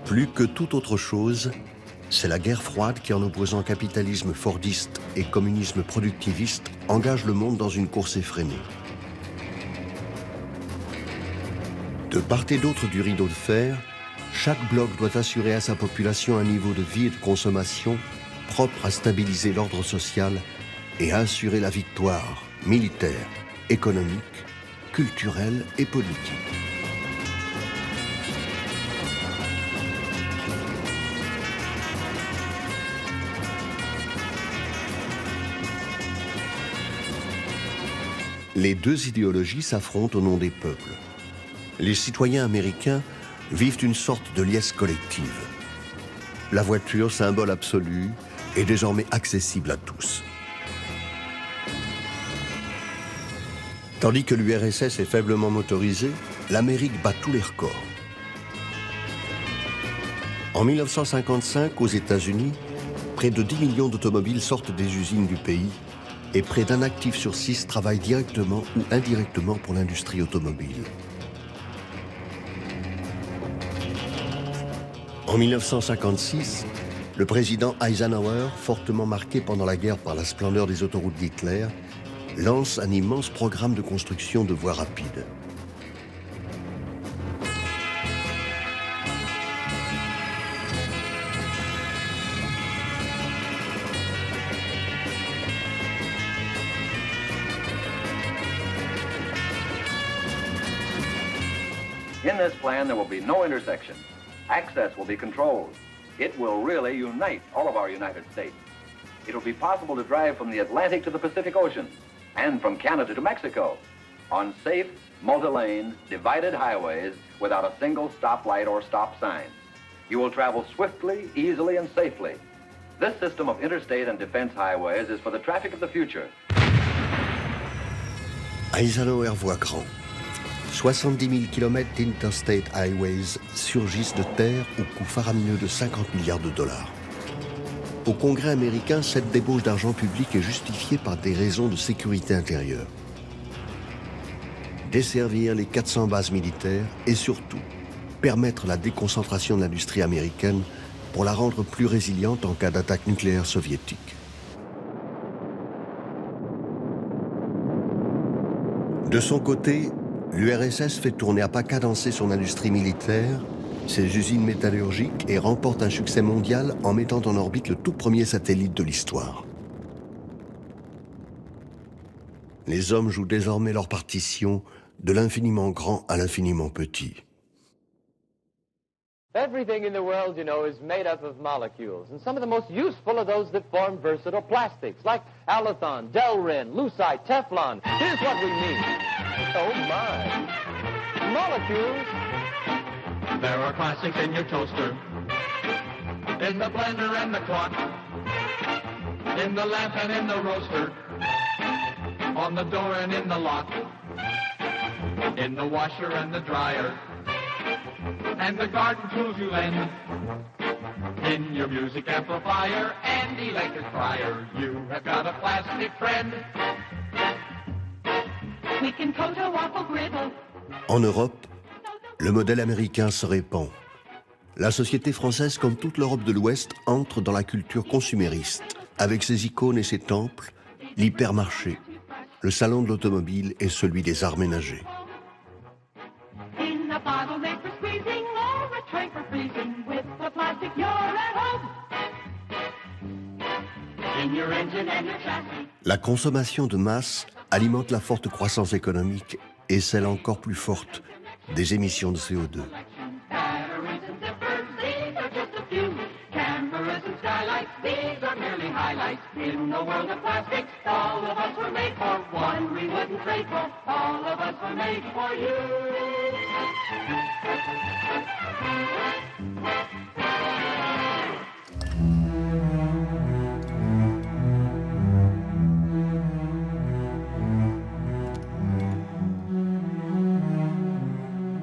Plus que toute autre chose, c'est la guerre froide qui, en opposant capitalisme fordiste et communisme productiviste, engage le monde dans une course effrénée. De part et d'autre du rideau de fer, chaque bloc doit assurer à sa population un niveau de vie et de consommation propre à stabiliser l'ordre social et à assurer la victoire militaire, économique, culturelle et politique. Les deux idéologies s'affrontent au nom des peuples. Les citoyens américains vivent une sorte de liesse collective. La voiture, symbole absolu, est désormais accessible à tous. Tandis que l'URSS est faiblement motorisée, l'Amérique bat tous les records. En 1955, aux États-Unis, près de 10 millions d'automobiles sortent des usines du pays et près d'un actif sur 6 travaille directement ou indirectement pour l'industrie automobile. En 1956, le président Eisenhower, fortement marqué pendant la guerre par la splendeur des autoroutes d'Hitler, lance un immense programme de construction de voies rapides. In this plan, there will be no intersections. Access will be controlled. It will really unite all of our United States. It will be possible to drive from the Atlantic to the Pacific Ocean and from Canada to Mexico on safe, multi-lane, divided highways without a single stoplight or stop sign. You will travel swiftly, easily, and safely. This system of interstate and defense highways is for the traffic of the future. Eisenhower voit grand. 70 000 km d'Interstate Highways surgissent de terre au coût faramineux de 50 milliards de dollars. Au Congrès américain, cette débauche d'argent public est justifiée par des raisons de sécurité intérieure. Desservir les 400 bases militaires et surtout permettre la déconcentration de l'industrie américaine pour la rendre plus résiliente en cas d'attaque nucléaire soviétique. De son côté, l'URSS fait tourner à pas cadencé son industrie militaire, ses usines métallurgiques et remporte un succès mondial en mettant en orbite le tout premier satellite de l'histoire. Les hommes jouent désormais leur partition de l'infiniment grand à l'infiniment petit. Everything in the world, you know, is made up of molecules, and some of the most useful are those that form versatile plastics, like Alathon, Delrin, Lucite, Teflon. Here's what we mean. Oh, my. Molecules. There are classics in your toaster, in the blender and the clock, in the lamp and in the roaster, on the door and in the lock, in the washer and the dryer, and the garden tools you lend, in your music amplifier and electric fryer. You have got a plastic friend. We can coat a waffle griddle. En Europe, le modèle américain se répand. La société française, comme toute l'Europe de l'Ouest, entre dans la culture consumériste, avec ses icônes et ses temples, l'hypermarché, le salon de l'automobile et celui des arts ménagers. La consommation de masse alimente la forte croissance économique et celle encore plus forte des émissions de CO2.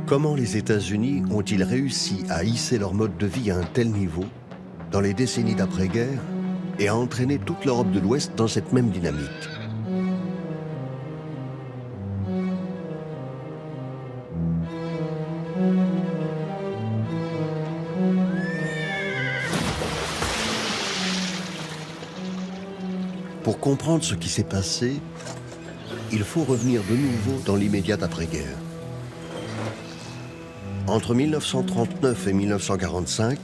Comment les États-Unis ont-ils réussi à hisser leur mode de vie à un tel niveau, dans les décennies d'après-guerre, et à entraîner toute l'Europe de l'Ouest dans cette même dynamique? Pour comprendre ce qui s'est passé, il faut revenir de nouveau dans l'immédiate après-guerre. Entre 1939 et 1945,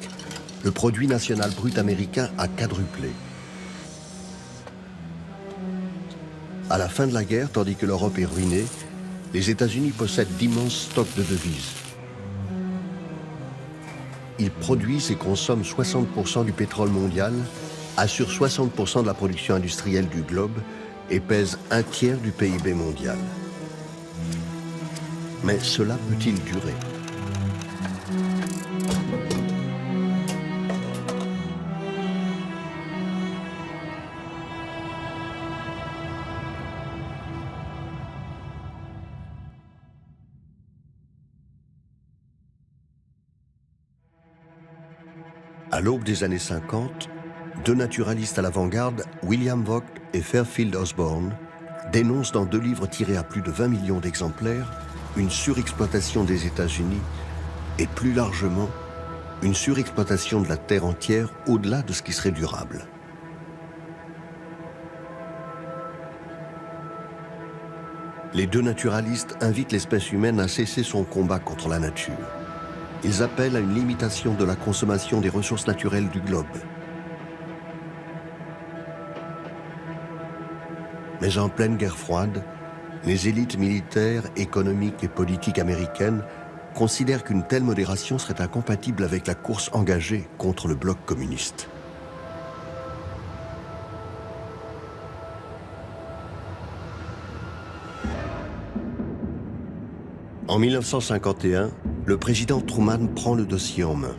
le produit national brut américain a quadruplé. À la fin de la guerre, tandis que l'Europe est ruinée, les États-Unis possèdent d'immenses stocks de devises. Ils produisent et consomment 60% du pétrole mondial, assurent 60% de la production industrielle du globe et pèse un tiers du PIB mondial. Mais cela peut-il durer ? À l'aube des années 50, deux naturalistes à l'avant-garde, William Vogt et Fairfield Osborn, dénoncent dans deux livres tirés à plus de 20 millions d'exemplaires une surexploitation des États-Unis et plus largement une surexploitation de la Terre entière au-delà de ce qui serait durable. Les deux naturalistes invitent l'espèce humaine à cesser son combat contre la nature. Ils appellent à une limitation de la consommation des ressources naturelles du globe. Mais en pleine guerre froide, les élites militaires, économiques et politiques américaines considèrent qu'une telle modération serait incompatible avec la course engagée contre le bloc communiste. En 1951, le président Truman prend le dossier en main.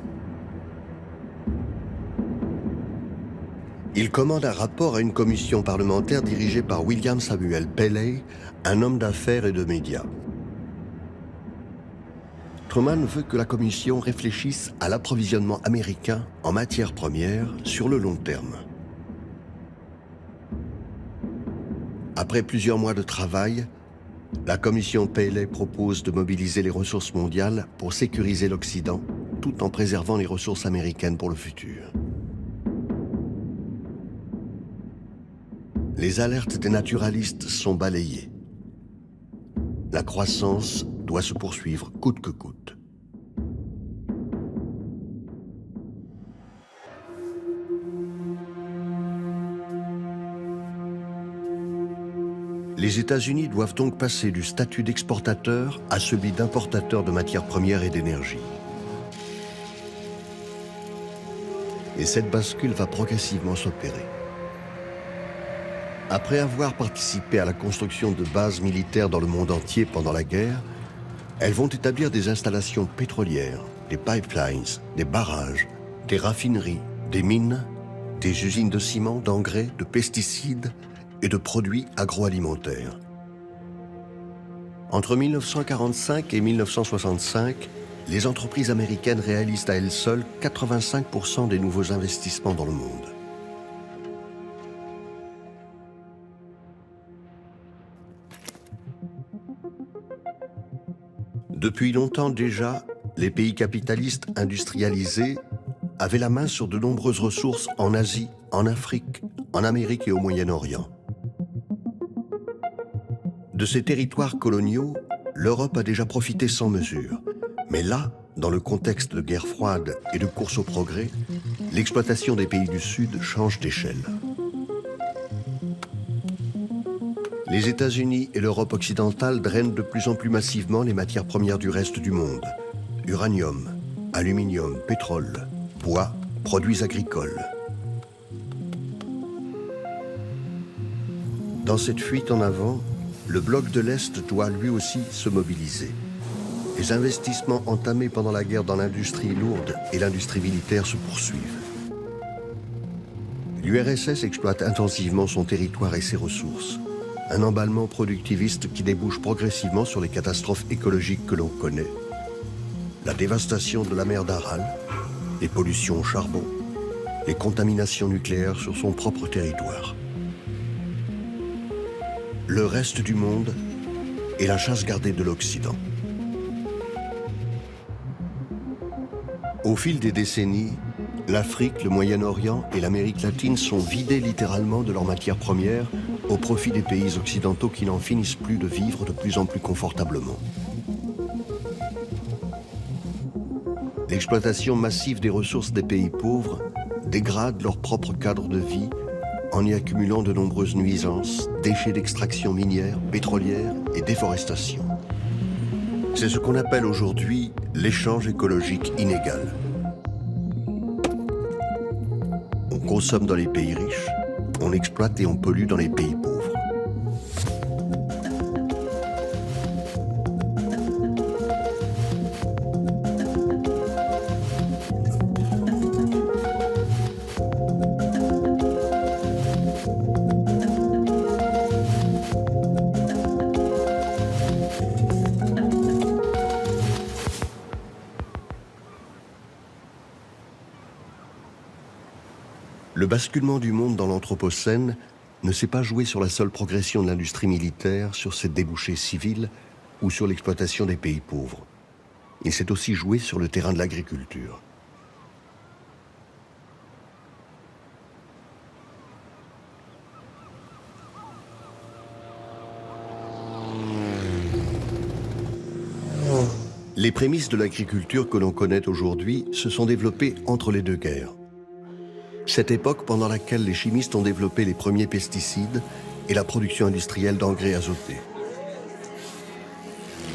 Il commande un rapport à une commission parlementaire dirigée par William Samuel Paley, un homme d'affaires et de médias. Truman veut que la commission réfléchisse à l'approvisionnement américain en matières premières sur le long terme. Après plusieurs mois de travail, la commission Paley propose de mobiliser les ressources mondiales pour sécuriser l'Occident, tout en préservant les ressources américaines pour le futur. Les alertes des naturalistes sont balayées. La croissance doit se poursuivre coûte que coûte. Les États-Unis doivent donc passer du statut d'exportateur à celui d'importateur de matières premières et d'énergie. Et cette bascule va progressivement s'opérer. Après avoir participé à la construction de bases militaires dans le monde entier pendant la guerre, elles vont établir des installations pétrolières, des pipelines, des barrages, des raffineries, des mines, des usines de ciment, d'engrais, de pesticides et de produits agroalimentaires. Entre 1945 et 1965, les entreprises américaines réalisent à elles seules 85% des nouveaux investissements dans le monde. Depuis longtemps déjà, les pays capitalistes industrialisés avaient la main sur de nombreuses ressources en Asie, en Afrique, en Amérique et au Moyen-Orient. De ces territoires coloniaux, l'Europe a déjà profité sans mesure. Mais là, dans le contexte de guerre froide et de course au progrès, l'exploitation des pays du Sud change d'échelle. Les États-Unis et l'Europe occidentale drainent de plus en plus massivement les matières premières du reste du monde. Uranium, aluminium, pétrole, bois, produits agricoles. Dans cette fuite en avant, le bloc de l'Est doit lui aussi se mobiliser. Les investissements entamés pendant la guerre dans l'industrie lourde et l'industrie militaire se poursuivent. L'URSS exploite intensivement son territoire et ses ressources. Un emballement productiviste qui débouche progressivement sur les catastrophes écologiques que l'on connaît. La dévastation de la mer d'Aral, les pollutions au charbon, les contaminations nucléaires sur son propre territoire. Le reste du monde est la chasse gardée de l'Occident. Au fil des décennies, l'Afrique, le Moyen-Orient et l'Amérique latine sont vidés littéralement de leurs matières premières au profit des pays occidentaux qui n'en finissent plus de vivre de plus en plus confortablement. L'exploitation massive des ressources des pays pauvres dégrade leur propre cadre de vie en y accumulant de nombreuses nuisances, déchets d'extraction minière, pétrolière et déforestation. C'est ce qu'on appelle aujourd'hui l'échange écologique inégal. On consomme dans les pays riches, on exploite et on pollue dans les pays pauvres. Le basculement du monde dans l'Anthropocène ne s'est pas joué sur la seule progression de l'industrie militaire, sur ses débouchés civils ou sur l'exploitation des pays pauvres. Il s'est aussi joué sur le terrain de l'agriculture. Les prémices de l'agriculture que l'on connaît aujourd'hui se sont développées entre les deux guerres. Cette époque pendant laquelle les chimistes ont développé les premiers pesticides et la production industrielle d'engrais azotés.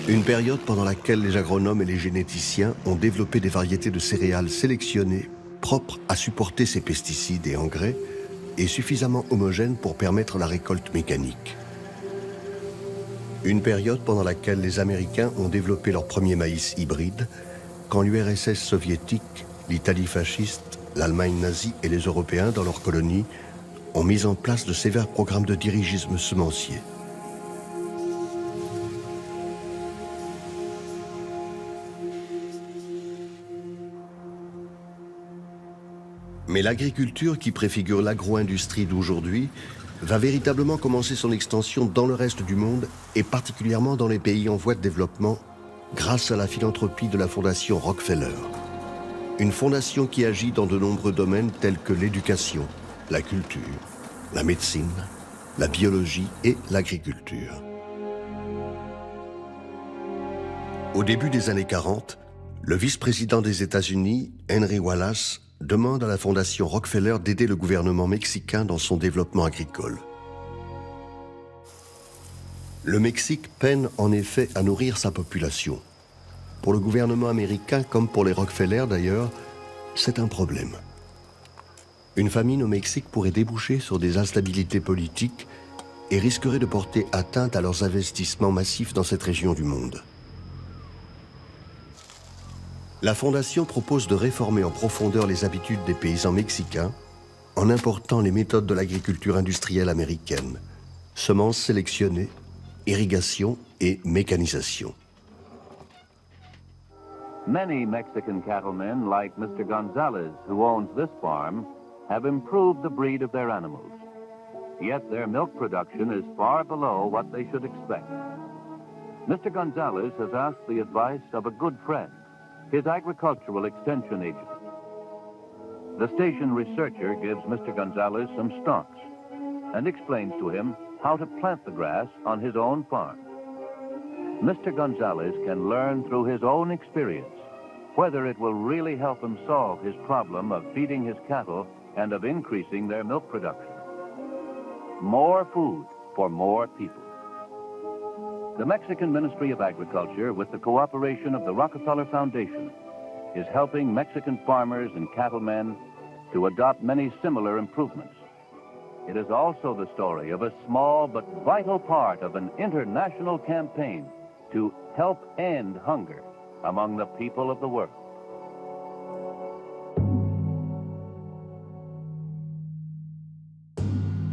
Une période pendant laquelle les agronomes et les généticiens ont développé des variétés de céréales sélectionnées, propres à supporter ces pesticides et engrais, et suffisamment homogènes pour permettre la récolte mécanique. Une période pendant laquelle les Américains ont développé leur premier maïs hybride, quand l'URSS soviétique, l'Italie fasciste, l'Allemagne nazie et les Européens, dans leurs colonies, ont mis en place de sévères programmes de dirigisme semencier. Mais l'agriculture qui préfigure l'agro-industrie d'aujourd'hui va véritablement commencer son extension dans le reste du monde et particulièrement dans les pays en voie de développement grâce à la philanthropie de la Fondation Rockefeller. Une fondation qui agit dans de nombreux domaines tels que l'éducation, la culture, la médecine, la biologie et l'agriculture. Au début des années 40, le vice-président des États-Unis, Henry Wallace, demande à la Fondation Rockefeller d'aider le gouvernement mexicain dans son développement agricole. Le Mexique peine en effet à nourrir sa population. Pour le gouvernement américain, comme pour les Rockefeller d'ailleurs, c'est un problème. Une famine au Mexique pourrait déboucher sur des instabilités politiques et risquerait de porter atteinte à leurs investissements massifs dans cette région du monde. La Fondation propose de réformer en profondeur les habitudes des paysans mexicains en important les méthodes de l'agriculture industrielle américaine, semences sélectionnées, irrigation et mécanisation. Many Mexican cattlemen, like Mr. Gonzalez, who owns this farm, have improved the breed of their animals. Yet their milk production is far below what they should expect. Mr. Gonzalez has asked the advice of a good friend, his agricultural extension agent. The station researcher gives Mr. Gonzalez some stalks and explains to him how to plant the grass on his own farm. Mr. Gonzalez can learn through his own experience whether it will really help him solve his problem of feeding his cattle and of increasing their milk production. More food for more people. The Mexican Ministry of Agriculture, with the cooperation of the Rockefeller Foundation, is helping Mexican farmers and cattlemen to adopt many similar improvements. It is also the story of a small but vital part of an international campaign to help end hunger among the people of the world.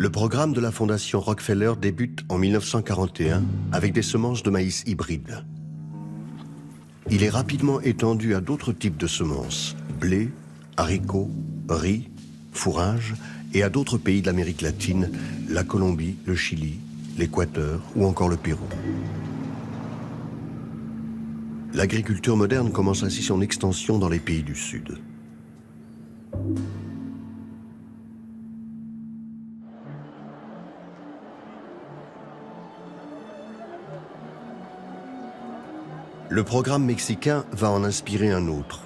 Le programme de la Fondation Rockefeller débute en 1941 avec des semences de maïs hybrides. Il est rapidement étendu à d'autres types de semences, blé, haricots, riz, fourrage, et à d'autres pays de l'Amérique latine, la Colombie, le Chili, l'Équateur ou encore le Pérou. L'agriculture moderne commence ainsi son extension dans les pays du Sud. Le programme mexicain va en inspirer un autre,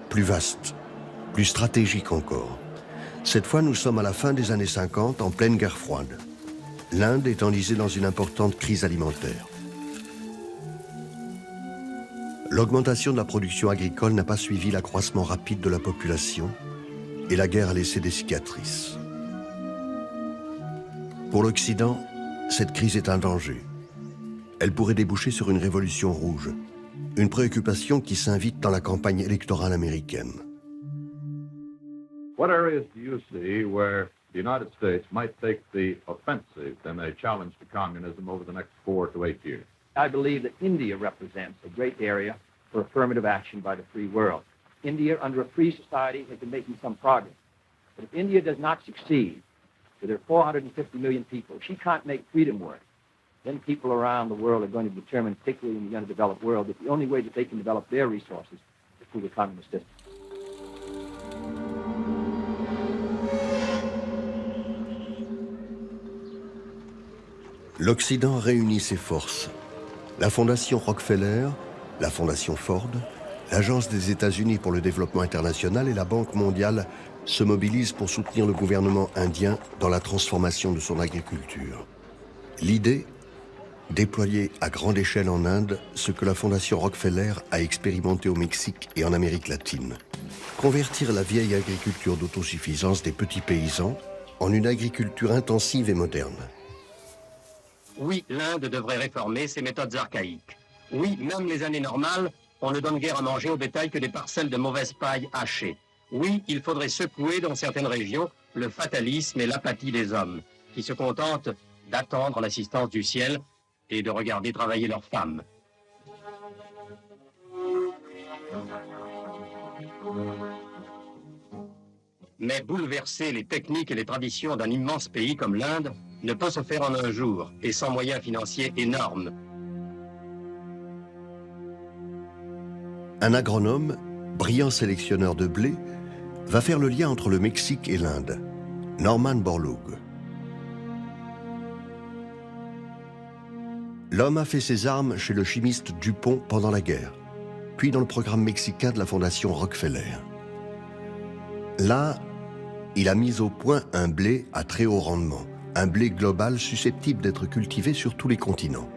plus vaste, plus stratégique encore. Cette fois, nous sommes à la fin des années 50, en pleine guerre froide. L'Inde est enlisée dans une importante crise alimentaire. L'augmentation de la production agricole n'a pas suivi l'accroissement rapide de la population et la guerre a laissé des cicatrices. Pour l'Occident, cette crise est un danger. Elle pourrait déboucher sur une révolution rouge, une préoccupation qui s'invite dans la campagne électorale américaine. What areas do you see where the United States might take the offensive in a challenge to communism over the next 4 to 8 years? I believe that India represents a great area for affirmative action by the free world. India, under a free society, has been making some progress. But if India does not succeed, with their 450 million people, she can't make freedom work, then people around the world are going to determine, particularly in the underdeveloped world, that the only way that they can develop their resources is through the communist system. L'Occident réunit ses forces. La Fondation Rockefeller, la Fondation Ford, l'Agence des États-Unis pour le développement international et la Banque mondiale se mobilisent pour soutenir le gouvernement indien dans la transformation de son agriculture. L'idée, déployer à grande échelle en Inde ce que la Fondation Rockefeller a expérimenté au Mexique et en Amérique latine. Convertir la vieille agriculture d'autosuffisance des petits paysans en une agriculture intensive et moderne. Oui, l'Inde devrait réformer ses méthodes archaïques. Oui, même les années normales, on ne donne guère à manger au bétail que des parcelles de mauvaise paille hachées. Oui, il faudrait secouer dans certaines régions le fatalisme et l'apathie des hommes, qui se contentent d'attendre l'assistance du ciel et de regarder travailler leurs femmes. Mais bouleverser les techniques et les traditions d'un immense pays comme l'Inde ne peut se faire en un jour et sans moyens financiers énormes. Un agronome, brillant sélectionneur de blé, va faire le lien entre le Mexique et l'Inde, Norman Borlaug. L'homme a fait ses armes chez le chimiste Dupont pendant la guerre, puis dans le programme mexicain de la Fondation Rockefeller. Là, il a mis au point un blé à très haut rendement, un blé global susceptible d'être cultivé sur tous les continents.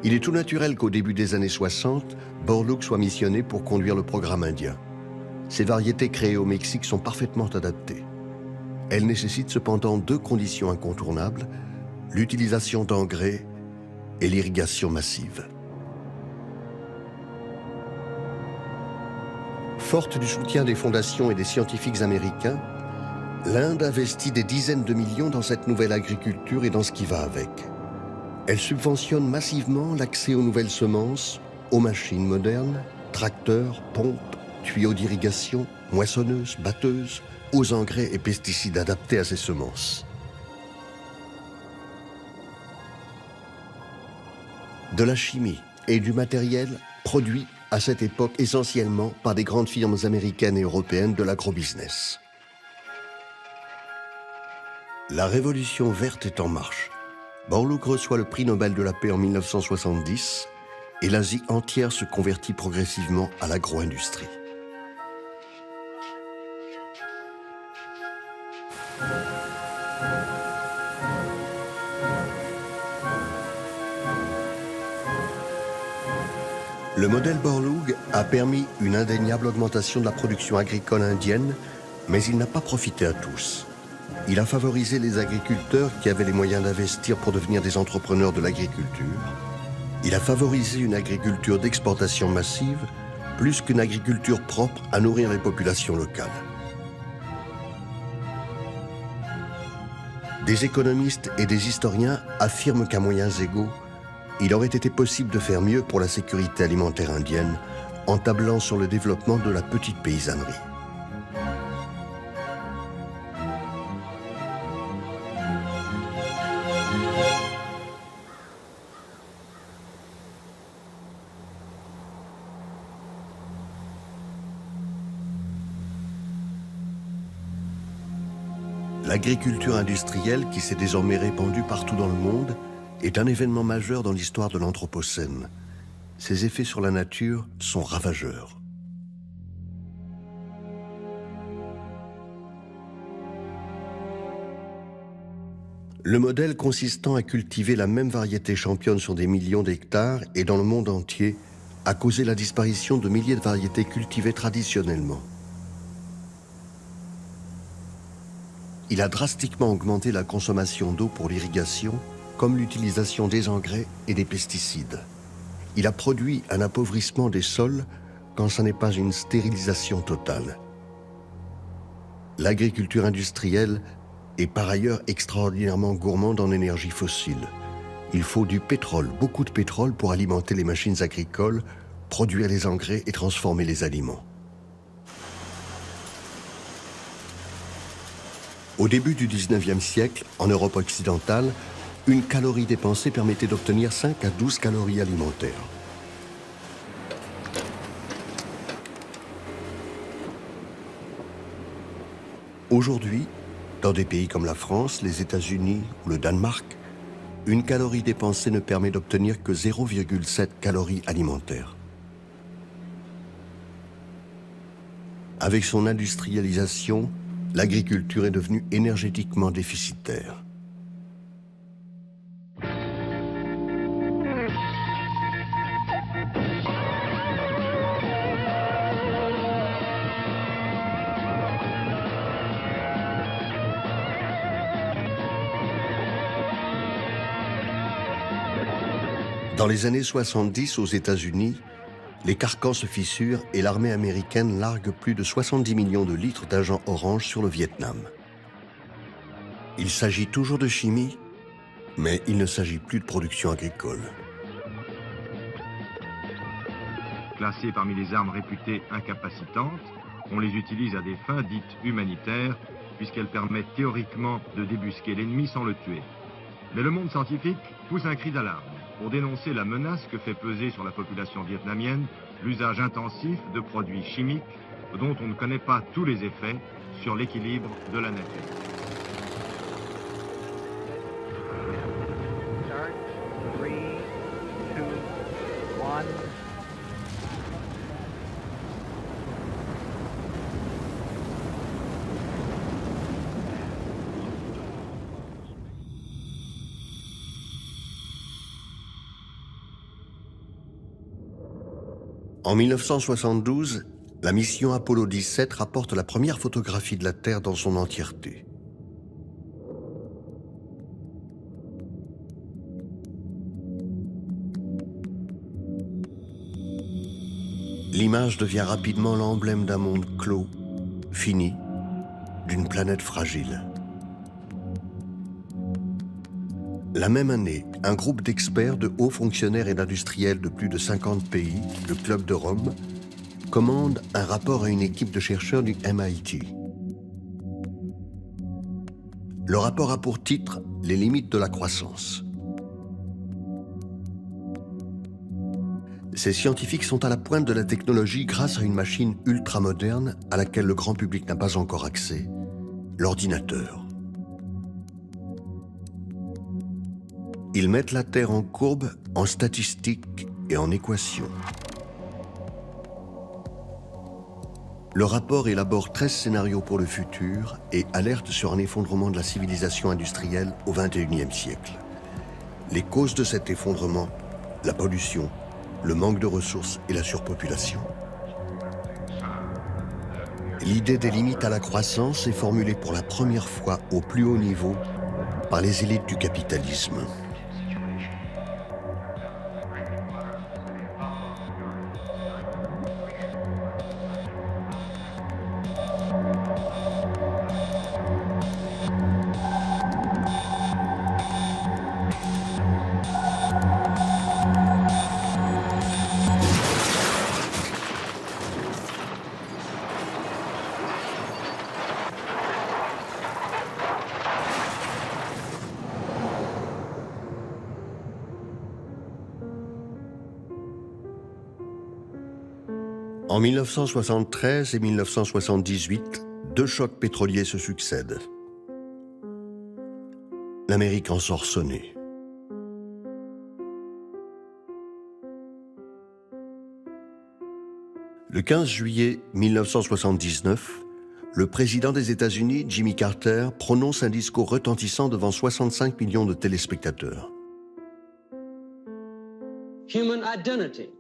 Il est tout naturel qu'au début des années 60, Borlaug soit missionné pour conduire le programme indien. Ces variétés créées au Mexique sont parfaitement adaptées. Elles nécessitent cependant deux conditions incontournables, l'utilisation d'engrais et l'irrigation massive. Forte du soutien des fondations et des scientifiques américains, l'Inde investit des dizaines de millions dans cette nouvelle agriculture et dans ce qui va avec. Elle subventionne massivement l'accès aux nouvelles semences, aux machines modernes, tracteurs, pompes, tuyaux d'irrigation, moissonneuses, batteuses, aux engrais et pesticides adaptés à ces semences. De la chimie et du matériel produits à cette époque essentiellement par des grandes firmes américaines et européennes de l'agrobusiness. La révolution verte est en marche. Borlaug reçoit le prix Nobel de la paix en 1970 et l'Asie entière se convertit progressivement à l'agro-industrie. Le modèle Borlaug a permis une indéniable augmentation de la production agricole indienne, mais il n'a pas profité à tous. Il a favorisé les agriculteurs qui avaient les moyens d'investir pour devenir des entrepreneurs de l'agriculture. Il a favorisé une agriculture d'exportation massive, plus qu'une agriculture propre à nourrir les populations locales. Des économistes et des historiens affirment qu'à moyens égaux, il aurait été possible de faire mieux pour la sécurité alimentaire indienne en tablant sur le développement de la petite paysannerie. L'agriculture industrielle, qui s'est désormais répandue partout dans le monde, est un événement majeur dans l'histoire de l'Anthropocène. Ses effets sur la nature sont ravageurs. Le modèle consistant à cultiver la même variété championne sur des millions d'hectares et dans le monde entier a causé la disparition de milliers de variétés cultivées traditionnellement. Il a drastiquement augmenté la consommation d'eau pour l'irrigation, comme l'utilisation des engrais et des pesticides. Il a produit un appauvrissement des sols quand ce n'est pas une stérilisation totale. L'agriculture industrielle est par ailleurs extraordinairement gourmande en énergie fossile. Il faut du pétrole, beaucoup de pétrole pour alimenter les machines agricoles, produire les engrais et transformer les aliments. Au début du 19e siècle, en Europe occidentale, une calorie dépensée permettait d'obtenir 5 à 12 calories alimentaires. Aujourd'hui, dans des pays comme la France, les États-Unis ou le Danemark, une calorie dépensée ne permet d'obtenir que 0,7 calories alimentaires. Avec son industrialisation, l'agriculture est devenue énergétiquement déficitaire. Dans les années 70 aux États-Unis, les carcans se fissurent et l'armée américaine largue plus de 70 millions de litres d'agent orange sur le Vietnam. Il s'agit toujours de chimie, mais il ne s'agit plus de production agricole. Classées parmi les armes réputées incapacitantes, on les utilise à des fins dites humanitaires, puisqu'elles permettent théoriquement de débusquer l'ennemi sans le tuer. Mais le monde scientifique pousse un cri d'alarme pour dénoncer la menace que fait peser sur la population vietnamienne l'usage intensif de produits chimiques dont on ne connaît pas tous les effets sur l'équilibre de la nature. Start, 3, 2, 1. En 1972, la mission Apollo 17 rapporte la première photographie de la Terre dans son entièreté. L'image devient rapidement l'emblème d'un monde clos, fini, d'une planète fragile. La même année, un groupe d'experts, de hauts fonctionnaires et d'industriels de plus de 50 pays, le Club de Rome, commande un rapport à une équipe de chercheurs du MIT. Le rapport a pour titre « Les limites de la croissance ». Ces scientifiques sont à la pointe de la technologie grâce à une machine ultramoderne à laquelle le grand public n'a pas encore accès, l'ordinateur. Ils mettent la Terre en courbe, en statistiques et en équations. Le rapport élabore 13 scénarios pour le futur et alerte sur un effondrement de la civilisation industrielle au XXIe siècle. Les causes de cet effondrement, la pollution, le manque de ressources et la surpopulation. L'idée des limites à la croissance est formulée pour la première fois au plus haut niveau par les élites du capitalisme. En 1973 et 1978, deux chocs pétroliers se succèdent. L'Amérique en sort sonnée. Le 15 juillet 1979, le président des États-Unis, Jimmy Carter, prononce un discours retentissant devant 65 millions de téléspectateurs. Human identity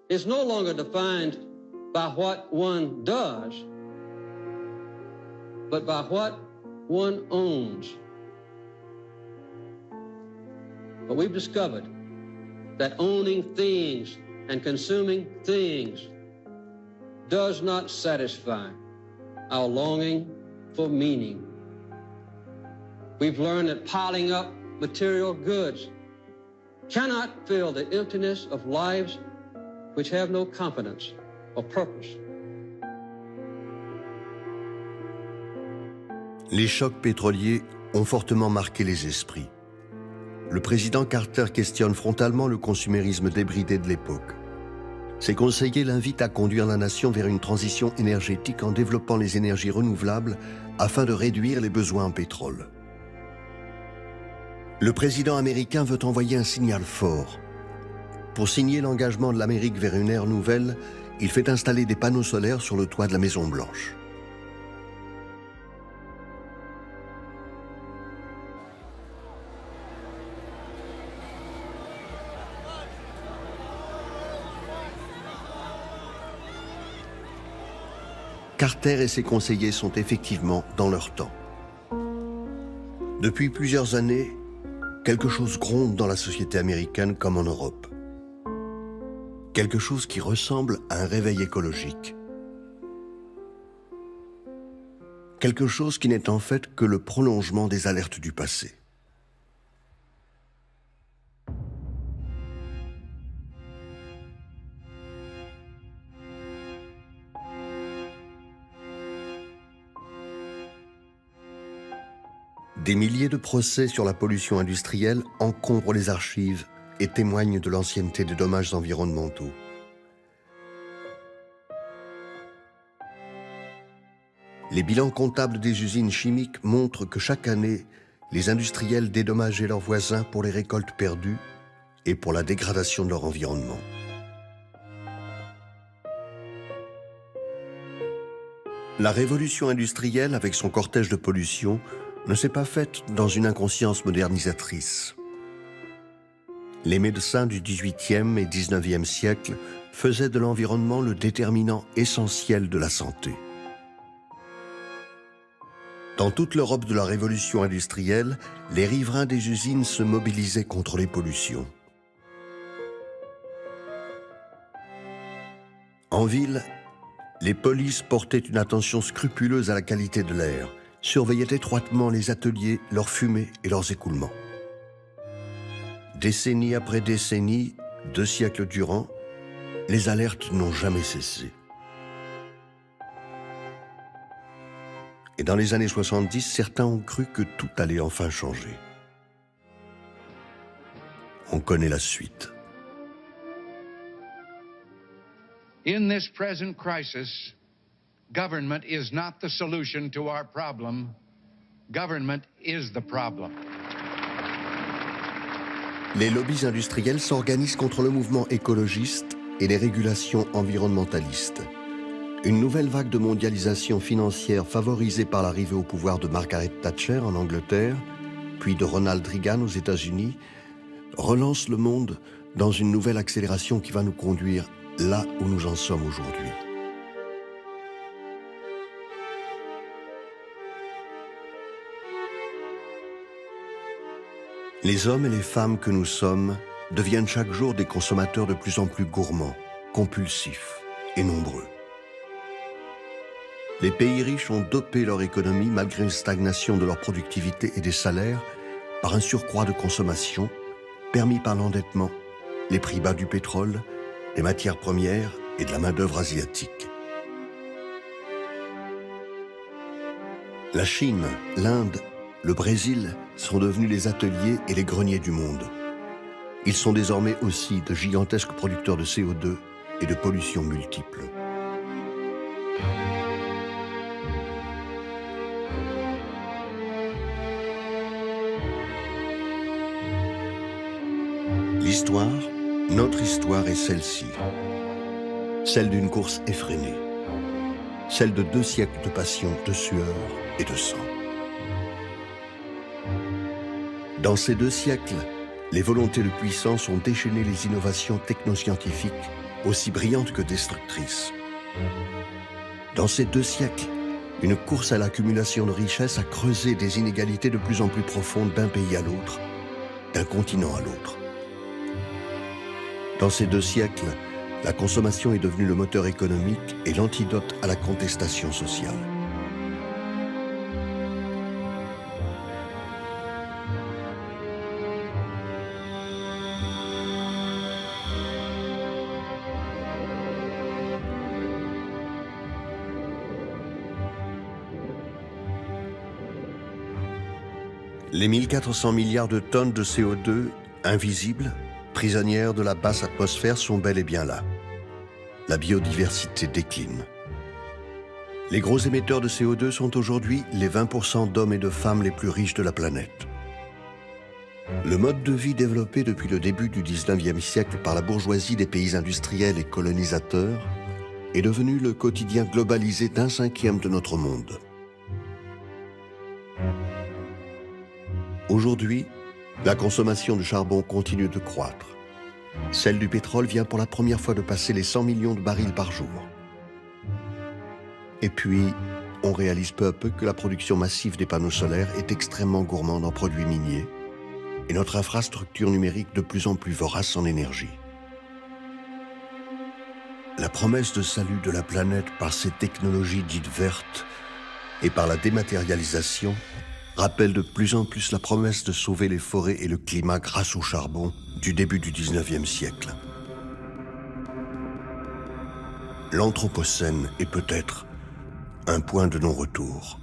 is no longer defined by what one does, but by what one owns. But we've discovered that owning things and consuming things does not satisfy our longing for meaning. We've learned that piling up material goods cannot fill the emptiness of lives which have no competence or purpose. Les chocs pétroliers ont fortement marqué les esprits. Le président Carter questionne frontalement le consumérisme débridé de l'époque. Ses conseillers l'invitent à conduire la nation vers une transition énergétique en développant les énergies renouvelables afin de réduire les besoins en pétrole. Le président américain veut envoyer un signal fort. Pour signer l'engagement de l'Amérique vers une ère nouvelle, il fait installer des panneaux solaires sur le toit de la Maison-Blanche. Carter et ses conseillers sont effectivement dans leur temps. Depuis plusieurs années, quelque chose gronde dans la société américaine comme en Europe. Quelque chose qui ressemble à un réveil écologique. Quelque chose qui n'est en fait que le prolongement des alertes du passé. Des milliers de procès sur la pollution industrielle encombrent les archives et témoignent de l'ancienneté des dommages environnementaux. Les bilans comptables des usines chimiques montrent que chaque année, les industriels dédommageaient leurs voisins pour les récoltes perdues et pour la dégradation de leur environnement. La révolution industrielle, avec son cortège de pollution, ne s'est pas faite dans une inconscience modernisatrice. Les médecins du XVIIIe et XIXe siècle faisaient de l'environnement le déterminant essentiel de la santé. Dans toute l'Europe de la révolution industrielle, les riverains des usines se mobilisaient contre les pollutions. En ville, les polices portaient une attention scrupuleuse à la qualité de l'air, surveillaient étroitement les ateliers, leurs fumées et leurs écoulements. Décennie après décennie, 2 siècles durant, les alertes n'ont jamais cessé. Et dans les années 70, certains ont cru que tout allait enfin changer. On connaît la suite. In this present crisis, government is not the solution to our problem. Government is the problem. Les lobbies industriels s'organisent contre le mouvement écologiste et les régulations environnementalistes. Une nouvelle vague de mondialisation financière favorisée par l'arrivée au pouvoir de Margaret Thatcher en Angleterre, puis de Ronald Reagan aux États-Unis, relance le monde dans une nouvelle accélération qui va nous conduire là où nous en sommes aujourd'hui. Les hommes et les femmes que nous sommes deviennent chaque jour des consommateurs de plus en plus gourmands, compulsifs et nombreux. Les pays riches ont dopé leur économie malgré une stagnation de leur productivité et des salaires par un surcroît de consommation permis par l'endettement, les prix bas du pétrole, des matières premières et de la main-d'œuvre asiatique. La Chine, l'Inde, le Brésil sont devenus les ateliers et les greniers du monde. Ils sont désormais aussi de gigantesques producteurs de CO2 et de pollutions multiples. L'histoire, notre histoire est celle-ci. Celle d'une course effrénée. Celle de 2 siècles de passion, de sueur et de sang. Dans ces 2 siècles, les volontés de puissance ont déchaîné les innovations technoscientifiques aussi brillantes que destructrices. Dans ces 2 siècles, une course à l'accumulation de richesses a creusé des inégalités de plus en plus profondes d'un pays à l'autre, d'un continent à l'autre. Dans ces 2 siècles, la consommation est devenue le moteur économique et l'antidote à la contestation sociale. Les 1400 milliards de tonnes de CO2, invisibles, prisonnières de la basse atmosphère, sont bel et bien là. La biodiversité décline. Les gros émetteurs de CO2 sont aujourd'hui les 20% d'hommes et de femmes les plus riches de la planète. Le mode de vie développé depuis le début du 19e siècle par la bourgeoisie des pays industriels et colonisateurs est devenu le quotidien globalisé d'un cinquième de notre monde. Aujourd'hui, la consommation de charbon continue de croître. Celle du pétrole vient pour la première fois de passer les 100 millions de barils par jour. Et puis, on réalise peu à peu que la production massive des panneaux solaires est extrêmement gourmande en produits miniers et notre infrastructure numérique de plus en plus vorace en énergie. La promesse de salut de la planète par ces technologies dites vertes et par la dématérialisation rappelle de plus en plus la promesse de sauver les forêts et le climat grâce au charbon du début du 19e siècle. L'Anthropocène est peut-être un point de non-retour.